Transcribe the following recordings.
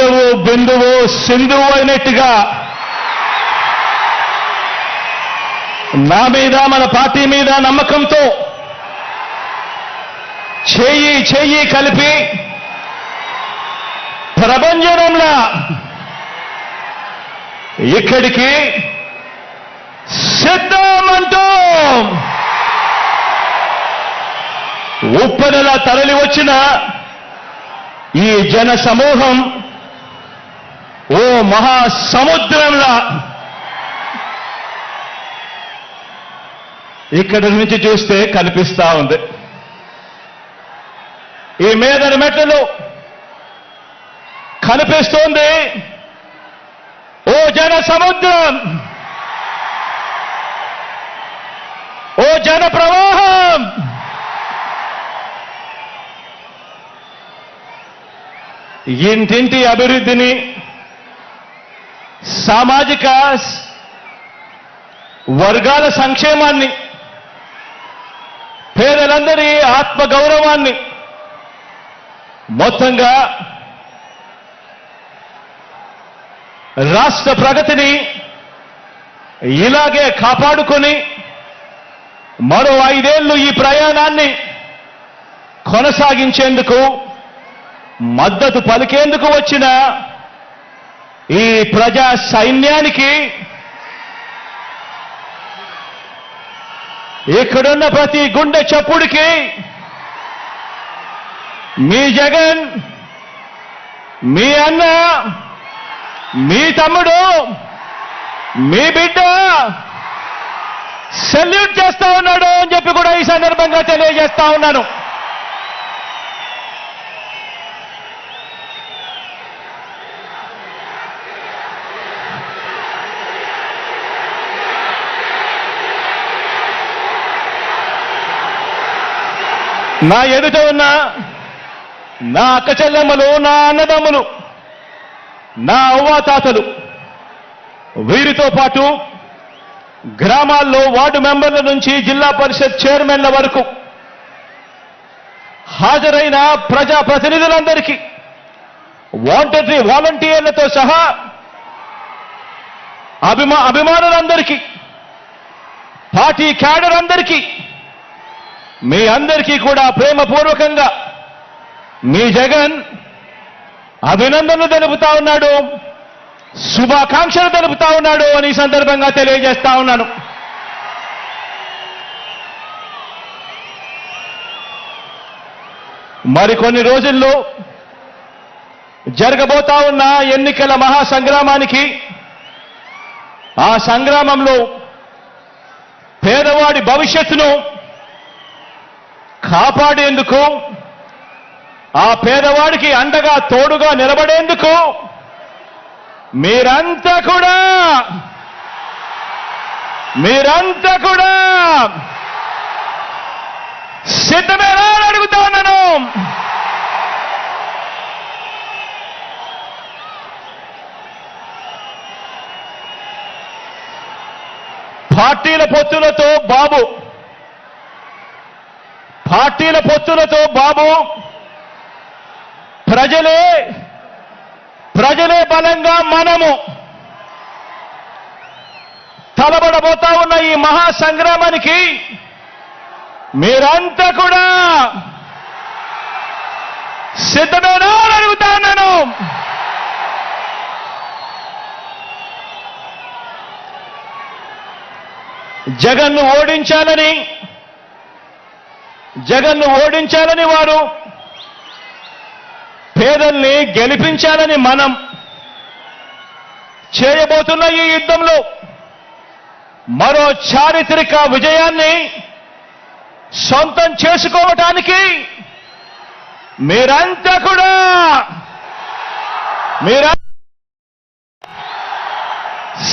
బిందువు బిందువు సింధువు అయినట్టుగా నా మీద మన పార్టీ మీద నమ్మకంతో చేయి చేయి కలిపి ప్రభంజనంలా ఇక్కడికి సిద్ధమంటూ ఉప్పెనలా తరలి వచ్చిన ఈ జన సమూహం ఓ మహాసముద్రంలా ఇక్కడి నుంచి చూస్తే కనిపిస్తా ఉంది. ఈ మేదరి మెట్లలో కనిపిస్తోంది ఓ జన సముద్రం, ఓ జన ప్రవాహం. ఇంటింటి అభివృద్ధిని, సామాజిక వర్గాల సంక్షేమాన్ని, పేదలందరి ఆత్మగౌరవాన్ని, మొత్తంగా రాష్ట్ర ప్రగతిని ఇలాగే కాపాడుకొని మరో 5 ఏళ్లు ఈ ప్రయాణాన్ని కొనసాగించేందుకు మద్దతు పలికేందుకు వచ్చిన ఈ ప్రజా సైన్యానికి ఇక్కడున్న ప్రతి గుండె చప్పుడికి మీ జగన్, మీ అన్న, మీ తమ్ముడు, మీ బిడ్డ సెల్యూట్ చేస్తా ఉన్నాడు అని చెప్పి కూడా ఈ సందర్భంగా తెలియజేస్తా ఉన్నాను. నా ఎదుట ఉన్న నా అక్క చెల్లెమ్మలు, నా అన్నదమ్ములు, నా అవ్వాతాతలు, వీరితో పాటు గ్రామాల్లో వార్డు మెంబర్ల నుంచి జిల్లా పరిషత్ చైర్మన్ల వరకు హాజరైన ప్రజా ప్రతినిధులందరికీ, వాలంటీర్లతో సహా అభిమానులందరికీ, పార్టీ క్యాడర్ అందరికీ, మీ అందరికీ కూడా ప్రేమపూర్వకంగా మీ జగన్ అభినందనలు తెలుపుతా ఉన్నాడు, శుభాకాంక్షలు తెలుపుతా ఉన్నాడు అని ఈ సందర్భంగా తెలియజేస్తా ఉన్నాను. మరికొన్ని రోజుల్లో జరగబోతా ఉన్న ఎన్నికల మహాసంగ్రామానికి, ఆ సంగ్రామంలో పేదవాడి భవిష్యత్తును కాపాడేందుకు, ఆ పేదవాడికి అండగా తోడుగా నిలబడేందుకు మీరంతా కూడా సిద్ధమేనా అని అడుగుతా ఉన్నాను. పార్టీల పొత్తులతో బాబు ప్రజలే బలంగా మనము తలబడబోతా ఉన్న ఈ మహాసంగ్రామానికి మీరంతా కూడా సిద్ధమేనా అని అడుగుతా ఉన్నాను. జగన్ను ఓడించాలని వారు, పేదల్ని గెలిపించాలని మనం చేయబోతున్న ఈ యుద్ధంలో మరో చారిత్రక విజయాన్ని సొంతం చేసుకోవటానికి మీరంతా కూడా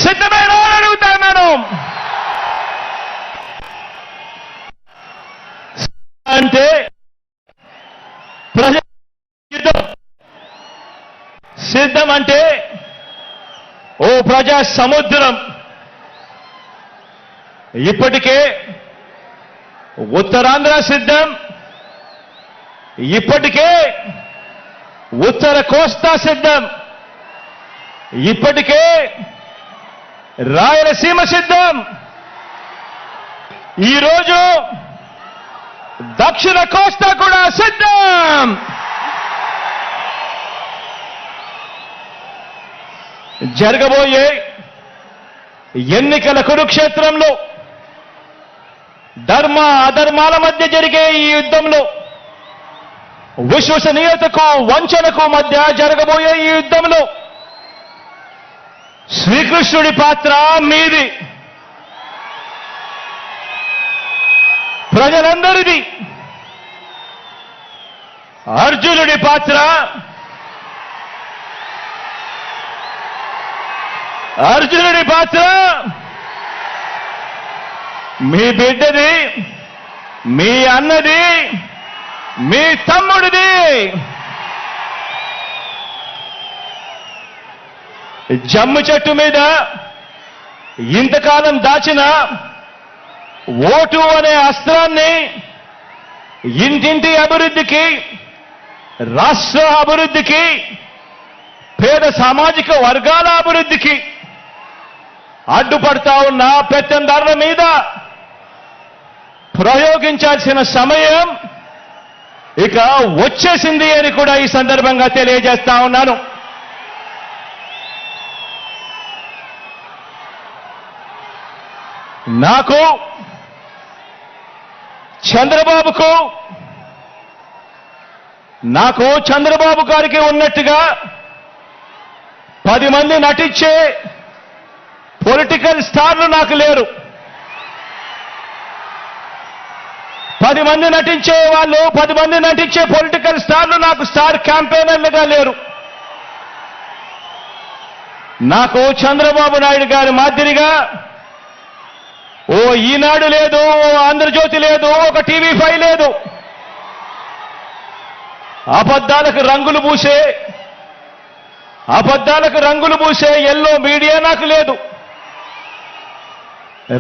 సిద్ధమేనా అని అడుగుతున్నాను. అంటే సిద్ధం అంటే ఓ ప్రజా సముద్రం. ఇప్పటికే ఉత్తరాంధ్ర సిద్ధం, ఇప్పటికే ఉత్తర కోస్తా సిద్ధం, ఇప్పటికే రాయలసీమ సిద్ధం. ఈరోజు దక్షిణ కోస్తా కూడా సిద్ధం. జరగబోయే ఎన్నికల కురుక్షేత్రంలో ధర్మ అధర్మాల మధ్య జరిగే ఈ యుద్ధంలో, విశ్వసనీయతకు వంచనకు మధ్య జరగబోయే ఈ యుద్ధంలో శ్రీకృష్ణుడి పాత్ర మీది, ప్రజలందరిది. అర్జునుడి పాత్ర మీ బిడ్డది, మీ అన్నది, మీ తమ్ముడిది. జమ్ము చెట్టు మీద ఇంతకాలం దాచిన ఓటు అనే అస్త్రాన్ని ఇంటింటి అభివృద్ధికి, రాష్ట్ర అభివృద్ధికి, పేద సామాజిక వర్గాల అభివృద్ధికి అడ్డుపడతా ఉన్న పెత్తందారుల మీద ప్రయోగించాల్సిన సమయం ఇక వచ్చేసింది అని కూడా ఈ సందర్భంగా తెలియజేస్తా ఉన్నాను. నాకు, చంద్రబాబు గారికి ఉన్నట్టుగా 10 మంది నటించే పొలిటికల్ స్టార్లు నాకు లేరు. 10 మంది నటించే వాళ్ళు, 10 మంది నటించే పొలిటికల్ స్టార్లు నాకు స్టార్ క్యాంపెయినర్లుగా లేరు. నాకు చంద్రబాబు నాయుడు గారి మాదిరిగా ఓ ఈనాడు లేదు, ఓ ఆంధ్రజ్యోతి లేదు, ఒక టీవీ5 లేదు. అబద్ధాలకు రంగులు పూసే ఎల్లో మీడియా నాకు లేదు.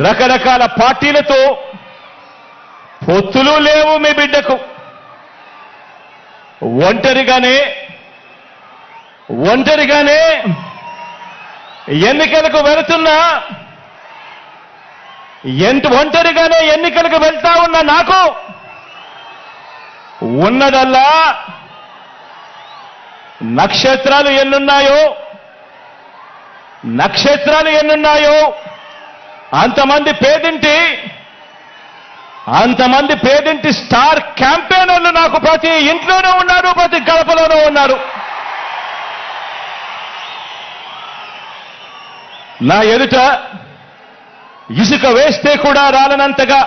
రకరకాల పార్టీలతో పొత్తులు లేవు మీ బిడ్డకు. ఒంటరిగానే ఎన్నికలకు వెళుతున్నా, ఒంటరిగానే ఎన్నికలకు వెళ్తా ఉన్న నాకు ఉన్నదల్లా నక్షత్రాలు ఎన్నున్నాయో అంతమంది పేదింటి స్టార్ క్యాంపెయినర్లు నాకు ప్రతి ఇంట్లోనూ ఉన్నారు, ప్రతి గడపలోనూ ఉన్నారు. నా ఎదుట ఇసుక వేస్తే కూడా రాలనంతగా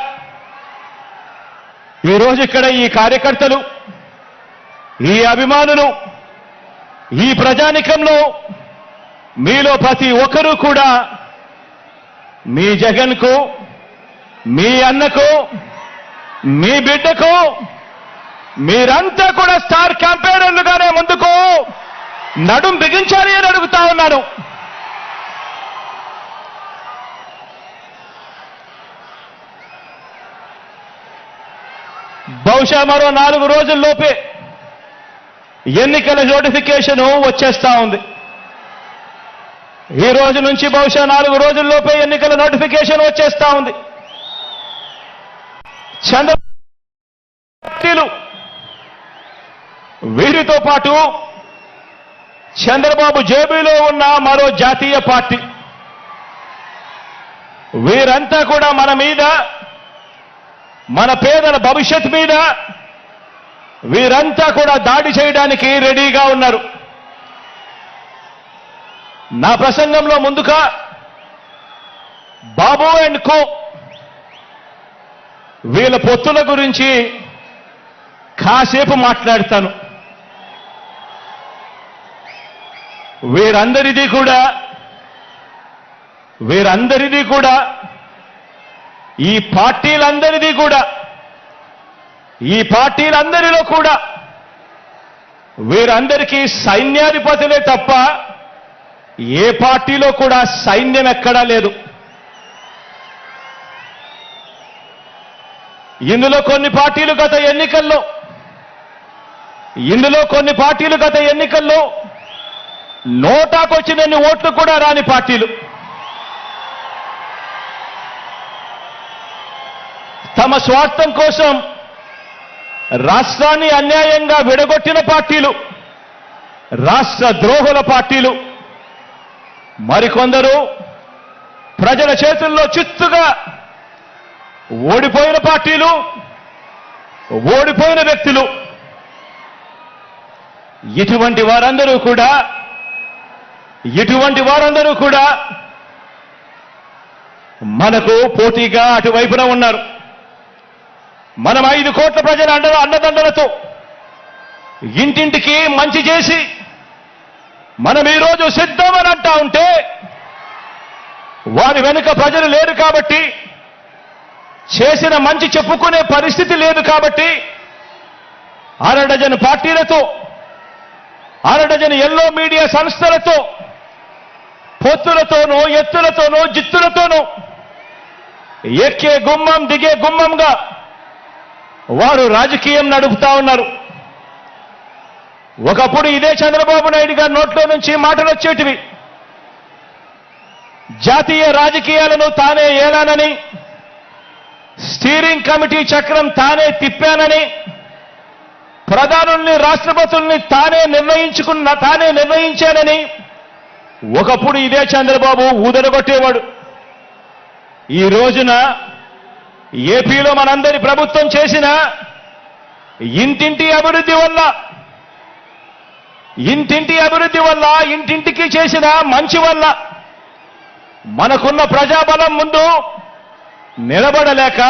ఈరోజు ఇక్కడ ఈ కార్యకర్తలు, ఈ అభిమానులు, ఈ ప్రజానికంలో మీలో ప్రతి ఒక్కరూ కూడా మీ జగన్కు, మీ అన్నకు, మీ బిడ్డకు మీరంతా కూడా స్టార్ క్యాంపెయినర్లుగానే ముందుకు నడుం బిగించాలి అని అడుగుతా ఉన్నాను. బహుశా మరో 4 రోజుల్లోపే ఎన్నికల నోటిఫికేషన్ వచ్చేస్తా ఉంది. ఈ రోజు నుంచి బహుశా 4 రోజుల్లోపే ఎన్నికల నోటిఫికేషన్ వచ్చేస్తా ఉంది. చంద్రబాబు వీరితో పాటు చంద్రబాబు జేబులో ఉన్న మరో జాతీయ పార్టీ, వీరంతా కూడా మన మీద, మన పేదల భవిష్యత్ మీద వీరంతా కూడా దాడి చేయడానికి రెడీగా ఉన్నారు. నా ప్రసంగంలో ముందుగా బాబు అండ్ కో వీళ్ళ పొత్తుల గురించి కాసేపు మాట్లాడతాను. వీరందరిది కూడా ఈ పార్టీలందరిలో కూడా వీరందరికీ సైన్యాధిపతులే తప్ప ఏ పార్టీలో కూడా సైన్యం ఎక్కడా లేదు. ఇందులో కొన్ని పార్టీలు గత ఎన్నికల్లో నోటాకొచ్చినన్ని ఓట్లు కూడా రాని పార్టీలు, తమ స్వార్థం కోసం రాష్ట్రాన్ని అన్యాయంగా విడగొట్టిన పార్టీలు, రాష్ట్ర ద్రోహుల పార్టీలు, మరికొందరు ప్రజల చేతుల్లో చిత్తుగా ఓడిపోయిన పార్టీలు, ఓడిపోయిన వ్యక్తులు. ఇటువంటి వారందరూ కూడా మనకు పోటీగా అటువైపున ఉన్నారు. మనం 5 కోట్ల ప్రజల అండదండలతో ఇంటింటికి మంచి చేసి మనం ఈరోజు సిద్ధమని అంటా ఉంటే వారి వెనుక ప్రజలు లేరు కాబట్టి, చేసిన మంచి చెప్పుకునే పరిస్థితి లేదు కాబట్టి, అరడజన్ పార్టీలతో, అరడజన్ ఎల్లో మీడియా సంస్థలతో, పొత్తులతోనూ, ఎత్తులతోనూ, జిత్తులతోనూ ఎక్కే గుమ్మం దిగే గుమ్మంగా వారు రాజకీయం నడుపుతా ఉన్నారు. ఒకప్పుడు ఇదే చంద్రబాబు నాయుడు గారి నోట్లో నుంచి మాటలు వచ్చేటివి. జాతీయ రాజకీయాలను తానే ఏలానని, స్టీరింగ్ కమిటీ చక్రం తానే తిప్పానని, ప్రధానుల్ని, రాష్ట్రపతుల్ని తానే నిర్ణయించానని ఒకప్పుడు ఇదే చంద్రబాబు ఊదరగొట్టేవాడు. ఈ రోజున ఏపీలో మనందరి ప్రభుత్వం చేసిన ఇంటింటి అభివృద్ధి వల్ల, ఇంటింటికి చేసిన మంచి వల్ల మనకున్న ప్రజాబలం ముందు నిలబడలేక,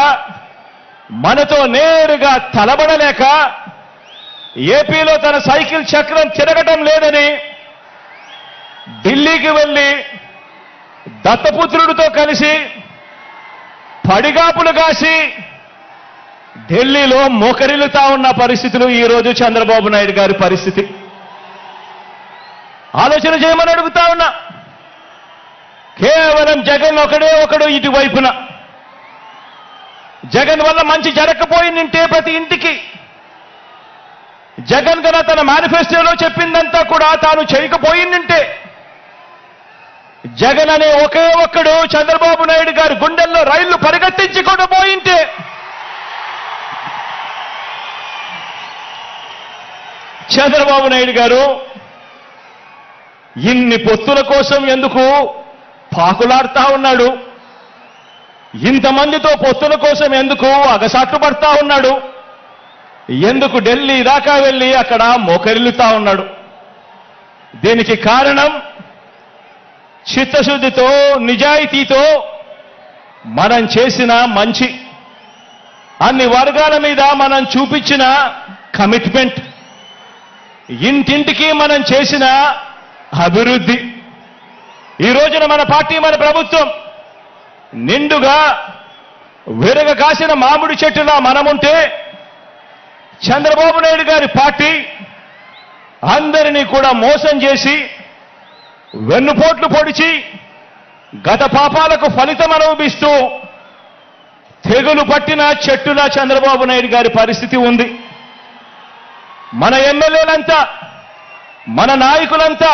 మనతో నేరుగా తలబడలేక, ఏపీలో తన సైకిల్ చక్రం తిరగటం లేదని ఢిల్లీకి వెళ్లి దత్తపుత్రుడితో కలిసి పడిగాపులు కాసి ఢిల్లీలో మోకరిల్లుతా ఉన్న పరిస్థితులు ఈరోజు చంద్రబాబు నాయుడు గారి పరిస్థితి. ఆలోచన చేయమని అడుగుతా ఉన్నా. కేవలం జగన్ ఒకడు ఇటువైపున. జగన్ వల్ల మంచి జరగకపోయిందంటే ప్రతి ఇంటికి, జగన్ గన తన మేనిఫెస్టోలో చెప్పిందంతా కూడా తాను చేయకపోయిందంటే, జగన్ అనే ఒకే ఒక్కడు చంద్రబాబు నాయుడు గారి గుండెల్లో రైళ్లు పరిగెత్తించకుండా పోయింటే, చంద్రబాబు నాయుడు గారు ఇన్ని పొత్తుల కోసం ఎందుకు పాకులాడుతా ఉన్నాడు? ఇంతమందితో పొత్తుల కోసం ఎందుకు అగసాట్లు పడతా ఉన్నాడు? ఎందుకు ఢిల్లీ దాకా వెళ్ళి అక్కడ మోకరిల్లుతా ఉన్నాడు? దీనికి కారణం చిత్తశుద్ధితో, నిజాయితీతో మనం చేసిన మంచి, అన్ని వర్గాల మీద మనం చూపించిన కమిట్మెంట్, ఇంటింటికి మనం చేసిన అభివృద్ధి. ఈ రోజున మన పార్టీ, మన ప్రభుత్వం నిండుగా విరగ కాసిన మామిడి చెట్టులా మనముంటే, చంద్రబాబు నాయుడు గారి పార్టీ అందరినీ కూడా మోసం చేసి, వెన్నుపోట్లు పొడిచి, గత పాపాలకు ఫలితం అనుభవిస్తూ తెగులు పట్టిన చెట్టులా చంద్రబాబు నాయుడు గారి పరిస్థితి ఉంది. మన ఎమ్మెల్యేలంతా, మన నాయకులంతా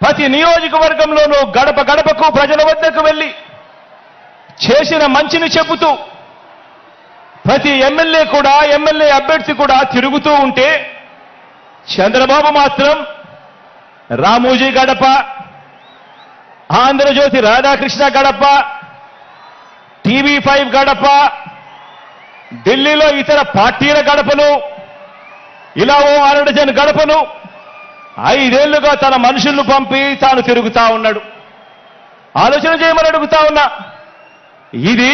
ప్రతి నియోజకవర్గంలోనూ గడప గడపకు ప్రజల వద్దకు వెళ్ళి చేసిన మంచిని చెబుతూ, ప్రతి ఎమ్మెల్యే అభ్యర్థి కూడా తిరుగుతూ ఉంటే, చంద్రబాబు మాత్రం రామోజీ గడప, ఆంధ్రజ్యోతి రాధాకృష్ణ గడప, టీవీ5 గడప, ఢిల్లీలో ఇతర పార్టీల గడపలు, ఇలా ఓ 6 డజన్ గడపలు 5 ఏళ్లుగా తన మనుషులను పంపి తాను తిరుగుతా ఉన్నాడు. ఆలోచన చేయమని అడుగుతా ఉన్నా. ఇది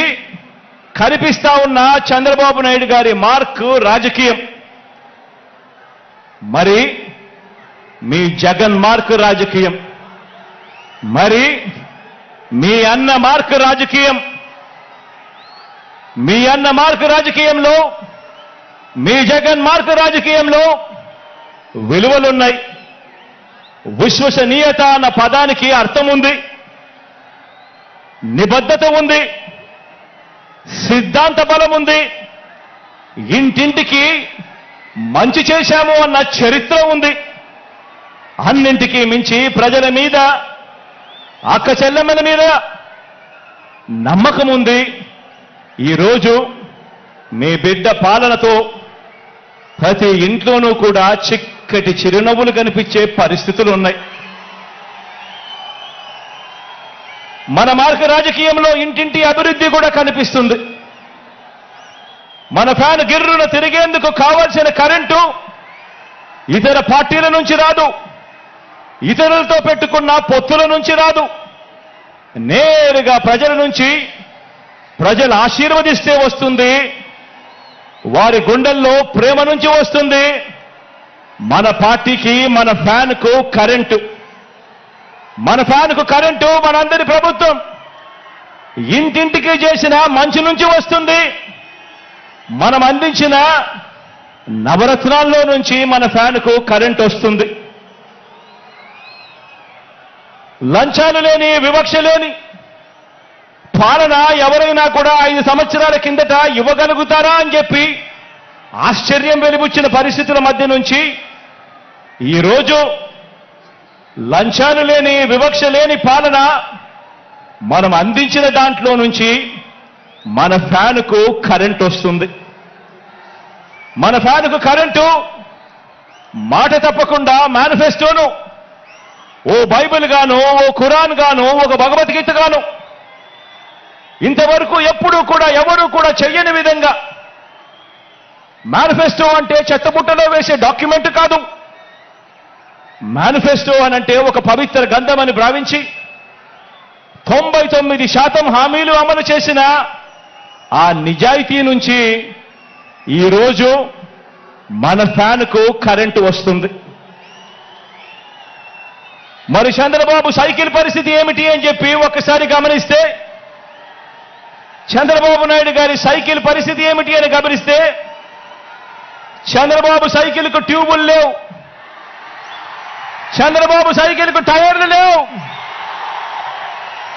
కనిపిస్తా ఉన్న చంద్రబాబు నాయుడు గారి మార్క్ రాజకీయం. మరి మీ జగన్ మార్క్ రాజకీయం, మరి మీ అన్న మార్క్ రాజకీయం, మీ అన్న మార్క్ రాజకీయంలో, మీ జగన్ మార్క్ రాజకీయంలో విలువలున్నాయి. విశ్వసనీయత అన్న పదానికి అర్థం ఉంది, నిబద్ధత ఉంది, సిద్ధాంత బలం ఉంది, ఇంటింటికి మంచి చేశాము అన్న చరిత్ర ఉంది. అన్నింటికీ మించి ప్రజల మీద, అక్క చెల్లెమ్మల మీద నమ్మకం ఉంది. ఈరోజు మీ బిడ్డ పాలనతో ప్రతి ఇంట్లోనూ కూడా చిక్కటి చిరునవ్వులు కనిపించే పరిస్థితులు ఉన్నాయి. మన మార్గ రాజకీయంలో ఇంటింటి అభివృద్ధి కూడా కనిపిస్తుంది. మన ఫ్యాన్ గిర్రున తిరిగేందుకు కావాల్సిన కరెంటు ఇతర పార్టీల నుంచి రాదు, ఇతరులతో పెట్టుకున్న పొత్తుల నుంచి రాదు, నేరుగా ప్రజల నుంచి, ప్రజలు ఆశీర్వదిస్తే వస్తుంది, వారి గుండెల్లో ప్రేమ నుంచి వస్తుంది. మన పార్టీకి, మన ఫ్యాన్కు కరెంటు, మన ఫ్యాన్కు కరెంటు మనందరి ప్రభుత్వం ఇంటింటికి చేసిన మంచి నుంచి వస్తుంది. మనం అందించిన నవరత్నాల్లో నుంచి మన ఫ్యాన్కు కరెంటు వస్తుంది. లంచాలు లేని, వివక్ష లేని పాలన ఎవరైనా కూడా 5 సంవత్సరాల కిందట ఇవ్వగలుగుతారా అని చెప్పి ఆశ్చర్యం వెలిబుచ్చిన పరిస్థితుల మధ్య నుంచి ఈరోజు లంచాలు లేని, వివక్ష లేని పాలన మనం అందించిన దాంట్లో నుంచి మన ఫ్యాన్కు కరెంటు వస్తుంది. మన ఫ్యాన్కు కరెంటు మాట తప్పకుండా మేనిఫెస్టోను ఓ బైబిల్ గాను, ఓ ఖురాన్ గాను, ఒక భగవద్గీత గాను ఇంతవరకు ఎప్పుడూ కూడా ఎవరూ కూడా చెయ్యని విధంగా, మేనిఫెస్టో అంటే చెత్తబుట్టలో వేసే డాక్యుమెంట్ కాదు. మేనిఫెస్టో అనంటే ఒక పవిత్ర గ్రంథమని భావించి 99% హామీలు అమలు చేసిన ఆ నిజాయితీ నుంచి ఈరోజు మన ఫ్యాన్కు కరెంటు వస్తుంది. మరి చంద్రబాబు సైకిల్ పరిస్థితి ఏమిటి అని చెప్పి ఒక్కసారి గమనిస్తే, చంద్రబాబు నాయుడు గారి సైకిల్ పరిస్థితి ఏమిటి అని గమనిస్తే, చంద్రబాబు సైకిల్కు ట్యూబులు లేవు, చంద్రబాబు సైకిల్కు టైర్లు లేవు,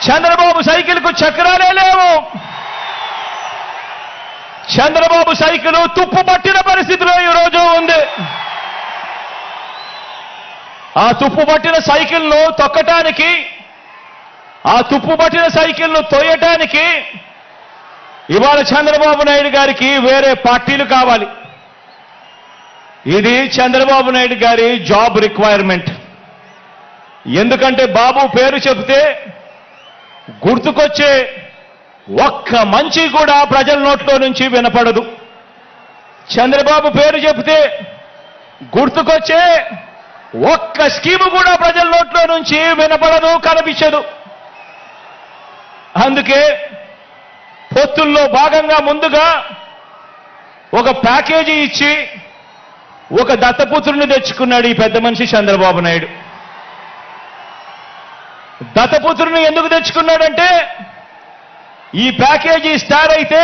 చంద్రబాబు సైకిల్కు చక్రాలే లేవు. చంద్రబాబు సైకిల్ తుప్పు పట్టిన పరిస్థితిలో ఈరోజు ఉంది. ఆ తుప్పు పట్టిన సైకిల్ను తొక్కటానికి, ఆ తుప్పు పట్టిన సైకిల్ను తోయటానికి ఇవాళ చంద్రబాబు నాయుడు గారికి వేరే పార్టీలు కావాలి. ఇది చంద్రబాబు నాయుడు గారి జాబ్ రిక్వైర్మెంట్. ఎందుకంటే బాబు పేరు చెబితే గుర్తుకొచ్చే ఒక్క మంచి కూడా ప్రజల నోట్లో నుంచి వినపడదు. చంద్రబాబు పేరు చెబితే గుర్తుకొచ్చే ఒక్క స్కీము కూడా ప్రజల నోట్లో నుంచి వినపడదు, కనిపించదు. అందుకే పొత్తుల్లో భాగంగా ముందుగా ఒక ప్యాకేజీ ఇచ్చి ఒక దత్తపుత్రుని తెచ్చుకున్నాడు ఈ పెద్ద మనిషి చంద్రబాబు నాయుడు. దత్తపుత్రుని ఎందుకు తెచ్చుకున్నాడంటే, ఈ ప్యాకేజీ స్టార్ అయితే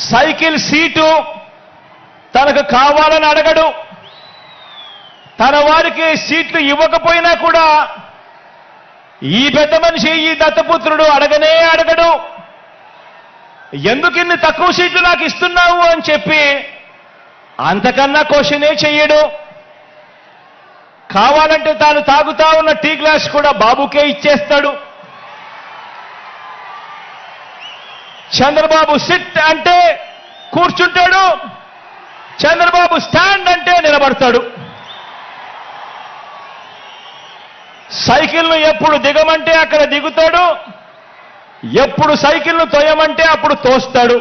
సైకిల్ సీటు తనకు కావాలని అడగడు, తన వారికి సీట్లు ఇవ్వకపోయినా కూడా ఈ పెద్ద మనిషి, ఈ దత్తపుత్రుడు అడగనే అడగడు. ఎందుకు ఇన్ని తక్కువ సీట్లు నాకు ఇస్తున్నావు అని చెప్పి అంతకన్నా క్వశ్చనే చెయ్యడు. కావాలంటే తాను తాగుతా ఉన్న టీ గ్లాస్ కూడా బాబుకే ఇచ్చేస్తాడు. చంద్రబాబు సిట్ అంటే కూర్చుంటాడు, చంద్రబాబు స్టాండ్ అంటే నిలబడతాడు. సైకిల్ను ఎప్పుడు దిగమంటే అక్కడ దిగుతాడు, ఎప్పుడు సైకిల్ను తోయమంటే అప్పుడు తోస్తాడు.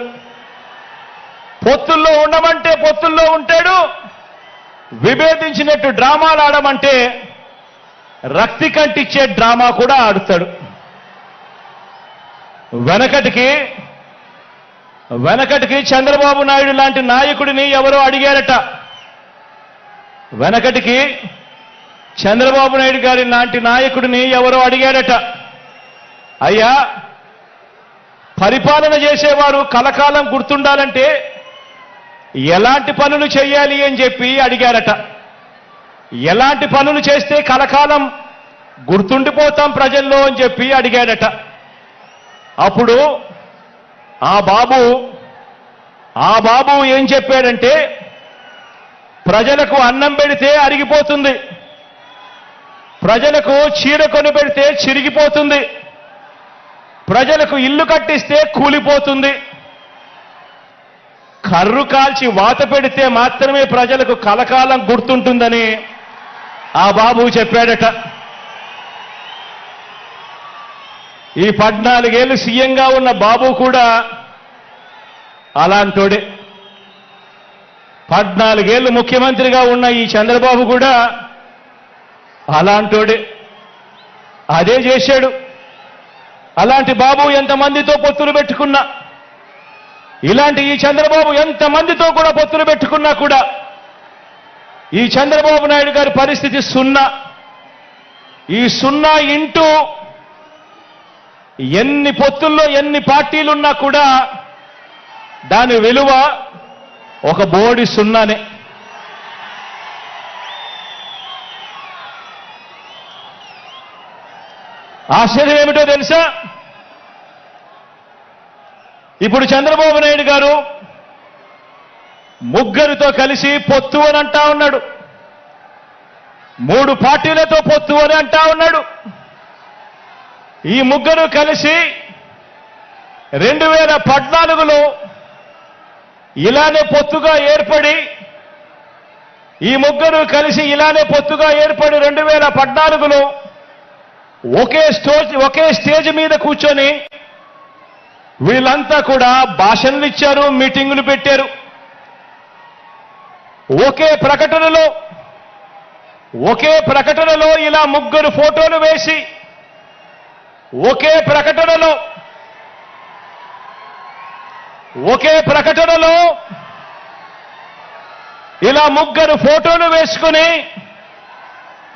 పొత్తుల్లో ఉండమంటే పొత్తుల్లో ఉంటాడు, విభేదించినట్టు డ్రామాలు ఆడమంటే రక్తి కంటిచ్చే డ్రామా కూడా ఆడుతాడు. వెనకటికి చంద్రబాబు నాయుడు లాంటి నాయకుడిని ఎవరో అడిగారట. వెనకటికి చంద్రబాబు నాయుడు గారి లాంటి నాయకుడిని ఎవరో అడిగారట, అయ్యా పరిపాలన చేసేవారు కలకాలం గుర్తుండాలంటే ఎలాంటి పనులు చేయాలి అని చెప్పి అడిగారట. ఎలాంటి పనులు చేస్తే కలకాలం గుర్తుండిపోతాం ప్రజల్లో అని చెప్పి అడిగాడట. అప్పుడు ఆ బాబు ఏం చెప్పాడంటే, ప్రజలకు అన్నం పెడితే అరిగిపోతుంది, ప్రజలకు చీర కొని పెడితే చిరిగిపోతుంది, ప్రజలకు ఇల్లు కట్టిస్తే కూలిపోతుంది, కర్రు కాల్చి వాత పెడితే మాత్రమే ప్రజలకు కలకాలం గుర్తుంటుందని ఆ బాబు చెప్పాడట. ఈ 14 ఏళ్ళు సీఎంగా ఉన్న బాబు కూడా అలాంటోడే. 14 ఏళ్ళు ముఖ్యమంత్రిగా ఉన్న ఈ చంద్రబాబు కూడా అలాంటోడే. అదే చేశాడు. అలాంటి బాబు ఎంతమందితో పొత్తులు పెట్టుకున్నా, ఇలాంటి ఈ చంద్రబాబు ఎంతమందితో కూడా పొత్తులు పెట్టుకున్నా కూడా ఈ చంద్రబాబు నాయుడు గారి పరిస్థితి సున్నా. ఈ సున్నా ఇంటూ ఎన్ని పొత్తుల్లో ఎన్ని పార్టీలున్నా కూడా దాని విలువ ఒక బోడి సున్నానే. ఆశ్చర్యం ఏమిటో తెలుసా? ఇప్పుడు చంద్రబాబు నాయుడు గారు ముగ్గురితో కలిసి పొత్తు అని అంటా ఉన్నాడు, 3 పార్టీలతో పొత్తు అని అంటా ఉన్నాడు. ఈ ముగ్గురు కలిసి 2014లో ఇలానే పొత్తుగా ఏర్పడి, ఈ ముగ్గురు కలిసి ఇలానే పొత్తుగా ఏర్పడి 2014లో ఒకే స్టేజ్ మీద కూర్చొని వీళ్ళంతా కూడా భాషణలు ఇచ్చారు, మీటింగులు పెట్టారు. ఒకే ప్రకటనలో ఇలా ముగ్గురు ఫోటోలు వేసి ఒకే ప్రకటనలో ఇలా ముగ్గురు ఫోటోలు వేసుకుని,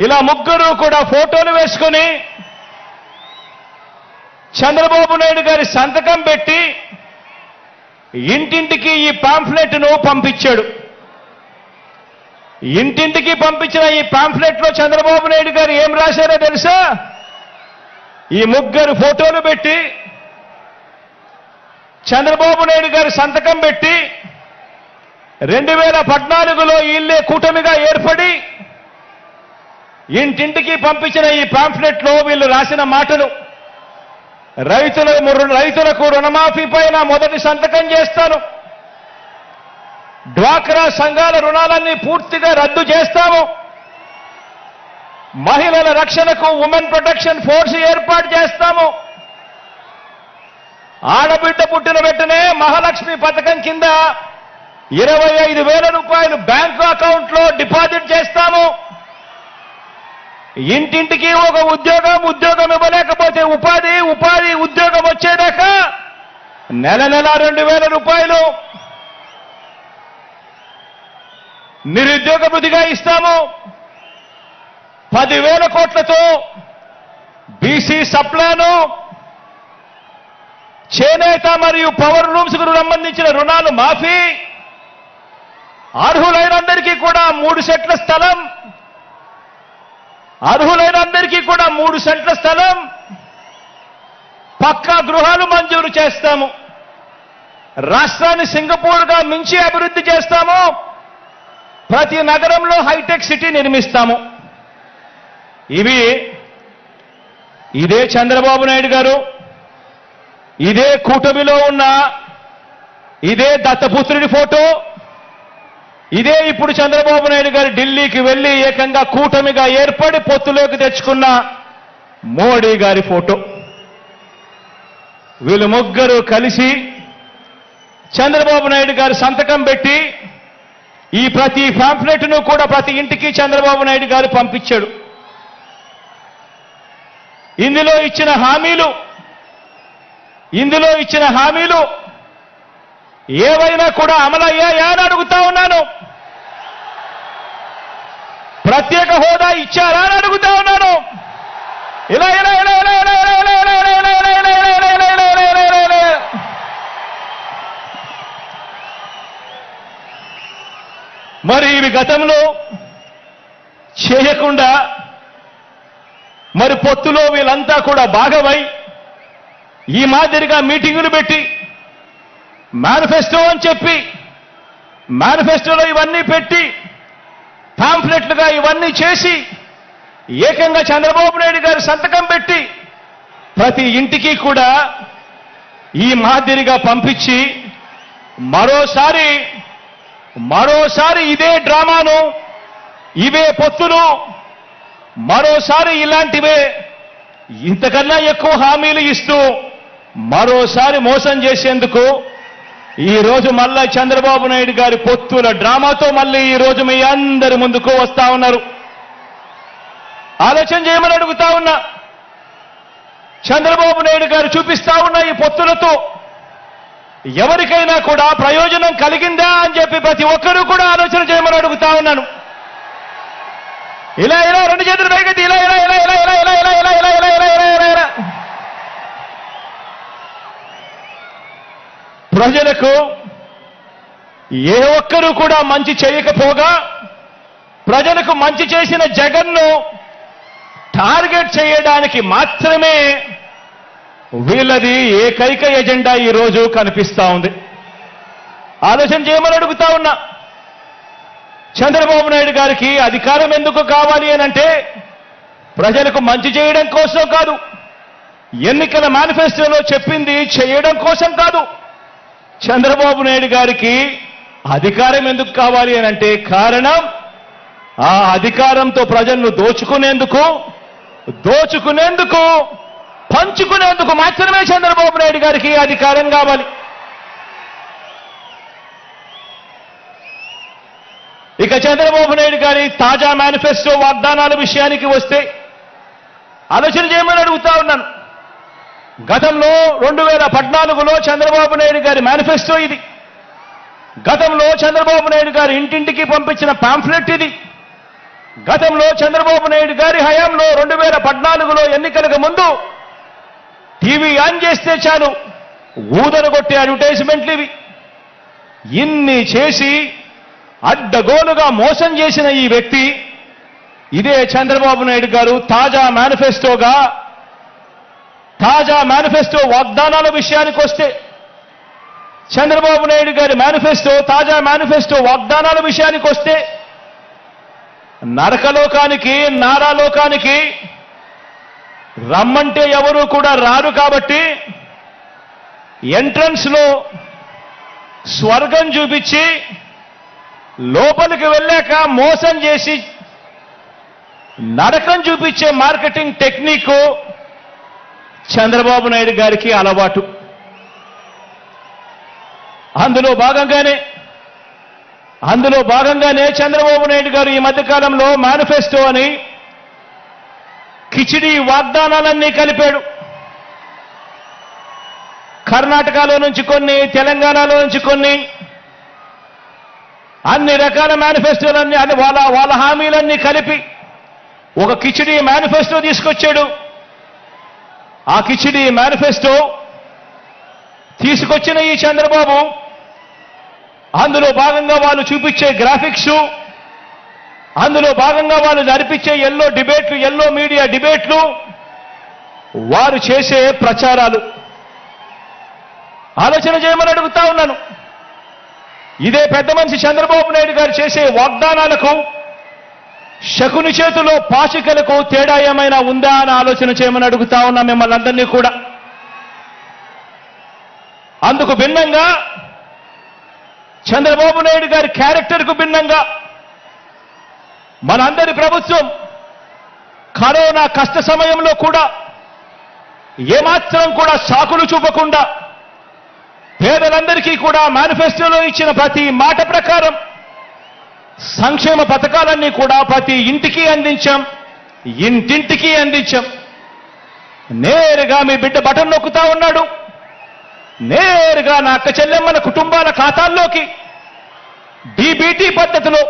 ఇలా ముగ్గురు కూడా ఫోటోలు వేసుకుని చంద్రబాబు నాయుడు గారి సంతకం పెట్టి ఇంటింటికి ఈ పాంఫ్లెట్ను పంపించాడు. ఇంటింటికి పంపించిన ఈ పాంఫ్లెట్లో చంద్రబాబు నాయుడు గారు ఏం రాశారో తెలుసా? ఈ ముగ్గురు ఫోటోలు పెట్టి చంద్రబాబు నాయుడు గారి సంతకం పెట్టి 2014లో వీళ్ళే కూటమిగా ఏర్పడి ఇంటింటికి పంపించిన ఈ పాంఫ్లెట్లో వీళ్ళు రాసిన మాటలు: రైతులకు రుణమాఫీ పైన మొదటి సంతకం చేస్తాను, డ్వాక్రా సంఘాల రుణాలన్నీ పూర్తిగా రద్దు చేస్తాము, మహిళల రక్షణకు ఉమెన్ ప్రొటెక్షన్ ఫోర్స్ ఏర్పాటు చేస్తాము, ఆడబిడ్డ పుట్టిన వెంటనే మహాలక్ష్మి పథకం కింద 25,000 రూపాయలు బ్యాంకు అకౌంట్లో డిపాజిట్ చేస్తాము, ఇంటింటికి ఒక ఉద్యోగం ఇవ్వలేకపోతే ఉపాధి ఉద్యోగం వచ్చేదాకా నెల 2,000 రూపాయలు నిరుద్యోగ భృతిగా ఇస్తాము, 10,000 కోట్లతో బీసీ సప్లాను, చేనేత మరియు పవర్ లూమ్స్ కు సంబంధించిన రుణాలు మాఫీ, అర్హులైనందరికీ కూడా 3 సెంట్ల స్థలం, అర్హులైనందరికీ కూడా 3 సెంట్ల స్థలం, పక్కా గృహాలు మంజూరు చేస్తాము, రాష్ట్రాన్ని సింగపూర్గా మించి అభివృద్ధి చేస్తాము, ప్రతి నగరంలో హైటెక్ సిటీ నిర్మిస్తాము. ఇదే చంద్రబాబు నాయుడు గారు, ఇదే కూటమిలో ఉన్న ఇదే దత్తపుత్రుడి ఫోటో, ఇదే ఇప్పుడు చంద్రబాబు నాయుడు గారు ఢిల్లీకి వెళ్లి ఏకంగా కూటమిగా ఏర్పడి పొత్తులోకి తెచ్చుకున్న మోడీ గారి ఫోటో. వీళ్ళు ముగ్గురు కలిసి చంద్రబాబు నాయుడు గారు సంతకం పెట్టి ఈ ప్రతి పాంఫ్లెట్ను కూడా ప్రతి ఇంటికి చంద్రబాబు నాయుడు గారు పంపించాడు. ఇందులో ఇచ్చిన హామీలు ఏవైనా కూడా అమలయ్యాయా అని అడుగుతా ఉన్నాను. ప్రత్యేక హోదా ఇచ్చారా అని అడుగుతా ఉన్నాను. మరి ఇవి గతంలో చేయకుండా మరి పొత్తులో వీళ్ళంతా కూడా భాగమై ఈ మాదిరిగా మీటింగులు పెట్టి మేనిఫెస్టో అని చెప్పి మేనిఫెస్టోలో ఇవన్నీ పెట్టి పాంఫ్లెట్లుగా ఇవన్నీ చేసి ఏకంగా చంద్రబాబు నాయుడు గారు సంతకం పెట్టి ప్రతి ఇంటికి కూడా ఈ మాదిరిగా పంపించి మరోసారి ఇదే డ్రామాను, ఇవే పొత్తులు, మరోసారి ఇలాంటివే ఇంతకన్నా ఎక్కువ హామీలు ఇస్తూ మరోసారి మోసం చేసేందుకు ఈ రోజు మళ్ళా చంద్రబాబు నాయుడు గారి పొత్తుల డ్రామాతో మళ్ళీ ఈ రోజు మీ అందరి ముందుకు వస్తా ఉన్నారు. ఆలోచన చేయమని అడుగుతా ఉన్నా. చంద్రబాబు నాయుడు గారు చూపిస్తా ఉన్న ఈ పొత్తులతో ఎవరికైనా కూడా ప్రయోజనం కలిగిందా అని చెప్పి ప్రతి ఒక్కరూ కూడా ఆలోచన చేయమని అడుగుతా ఉన్నాను. ఇలా రెండు చేతులు పైకెత్తి ఇలా ప్రజలకు ఏ ఒక్కరూ కూడా మంచి చేయకపోగా ప్రజలకు మంచి చేసిన జగన్ను టార్గెట్ చేయడానికి మాత్రమే వీళ్ళది ఏకైక ఎజెండా ఈ రోజు కనిపిస్తా ఉంది. ఆలోచన చేయమని అడుగుతా ఉన్నా. చంద్రబాబు నాయుడు గారికి అధికారం ఎందుకు కావాలి అనంటే ప్రజలకు మంచి చేయడం కోసం కాదు, ఎన్నికల మేనిఫెస్టోలో చెప్పింది చేయడం కోసం కాదు. చంద్రబాబు నాయుడు గారికి అధికారం ఎందుకు కావాలి అనంటే కారణం ఆ అధికారంతో ప్రజలను దోచుకునేందుకు పంచుకునేందుకు మాత్రమే చంద్రబాబు నాయుడు గారికి అధికారం కావాలి. ఇక చంద్రబాబు నాయుడు గారి తాజా మేనిఫెస్టో వాగ్దానాల విషయానికి వస్తే ఆలోచన చేయమని అడుగుతా ఉన్నాను. గతంలో 2014లో చంద్రబాబు నాయుడు గారి మేనిఫెస్టో ఇది. గతంలో చంద్రబాబు నాయుడు గారు ఇంటింటికి పంపించిన పాంఫ్లెట్ ఇది. గతంలో చంద్రబాబు నాయుడు గారి హయాంలో 2014లో ఎన్నికలకు ముందు టీవీ ఆన్ చేస్తే చాలు ఊదరగొట్టే అడ్వర్టైజ్మెంట్లు ఇవి. ఇన్ని చేసి అడ్డగోలుగా మోసం చేసిన ఈ వ్యక్తి ఇదే చంద్రబాబు నాయుడు గారు తాజా మేనిఫెస్టో వాగ్దానాల విషయానికి వస్తే చంద్రబాబు నాయుడు గారి తాజా మేనిఫెస్టో వాగ్దానాల విషయానికి వస్తే నరకలోకానికి నారాలోకానికి రమ్మంటే ఎవరు కూడా రారు కాబట్టి ఎంట్రన్స్ లో స్వర్గం చూపించి లోపలికి వెళ్ళాక మోసం చేసి నరకం చూపించే మార్కెటింగ్ టెక్నిక్ చంద్రబాబు నాయుడు గారికి అలవాటు. అందులో భాగంగానే చంద్రబాబు నాయుడు గారు ఈ మధ్యకాలంలో మేనిఫెస్టో అని కిచిడి వాగ్దానాలన్నీ కలిపాడు. కర్ణాటకలో నుంచి కొన్ని, తెలంగాణలో నుంచి కొన్ని, అన్ని రకాల మేనిఫెస్టోలన్నీ వాళ్ళ హామీలన్నీ కలిపి ఒక కిచిడి మేనిఫెస్టో తీసుకొచ్చాడు. ఆ కిచిడి మేనిఫెస్టో తీసుకొచ్చిన ఈ చంద్రబాబు అందులో భాగంగా వాళ్ళు చూపించే గ్రాఫిక్స్, అందులో భాగంగా వాళ్ళు జరిపించే ఎల్లో మీడియా డిబేట్లు, వారు చేసే ప్రచారాలు ఆలోచన చేయమని అడుగుతా ఉన్నాను. ఇదే పెద్ద మనిషి చంద్రబాబు నాయుడు గారు చేసే వాగ్దానాలకు శకుని చేతిలో పాచికలకు తేడా ఏమైనా ఉందా అని ఆలోచన చేయమని అడుగుతా ఉన్నా మిమ్మల్ని అందరినీ కూడా. అందుకు భిన్నంగా చంద్రబాబు నాయుడు గారి క్యారెక్టర్కు భిన్నంగా మనందరి ప్రభుత్వం కరోనా కష్ట సమయంలో కూడా ఏమాత్రం కూడా సాకులు చూపకుండా పేదలందరికీ కూడా మేనిఫెస్టోలో ఇచ్చిన ప్రతి మాట ప్రకారం సంక్షేమ పథకాలన్నీ కూడా ప్రతి ఇంటికి అందించాం, ఇంటింటికి అందించాం. నేరుగా మీ బిడ్డ బటన్ నొక్కుతా ఉన్నాడు. నేరుగా నా అక్క చెల్లెమ్మల కుటుంబాల ఖాతాల్లోకి డీబీటీ పద్ధతిలో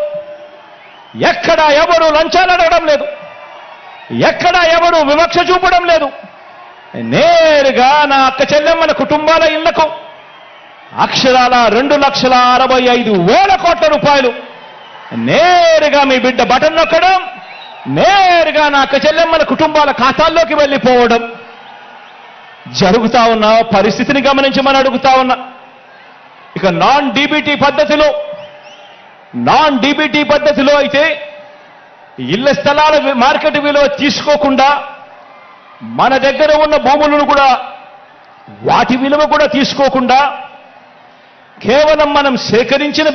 ఎక్కడా ఎవరు లంచాలు అడగడం లేదు, ఎక్కడా ఎవరు వివక్ష చూపడం లేదు. నేరుగా నా అక్క చెల్లెమ్మల కుటుంబాల ఇళ్లకు అక్షరాల 2,65,000 కోట్ల రూపాయలు నేరుగా మీ బిడ్డ బటన్ నొక్కడం, నేరుగా నా అక్క చెల్లెమ్మల కుటుంబాల ఖాతాల్లోకి వెళ్ళిపోవడం జరుగుతా ఉన్న పరిస్థితిని గమనించమని అడుగుతా ఉన్నా. ఇక నాన్ డీబీటీ పద్ధతిలో అయితే ఇళ్ల స్థలాల మార్కెట్ విలువ తీసుకోకుండా మన దగ్గర ఉన్న భూములను కూడా వాటి విలువ కూడా తీసుకోకుండా కేవలం మనం సేకరించిన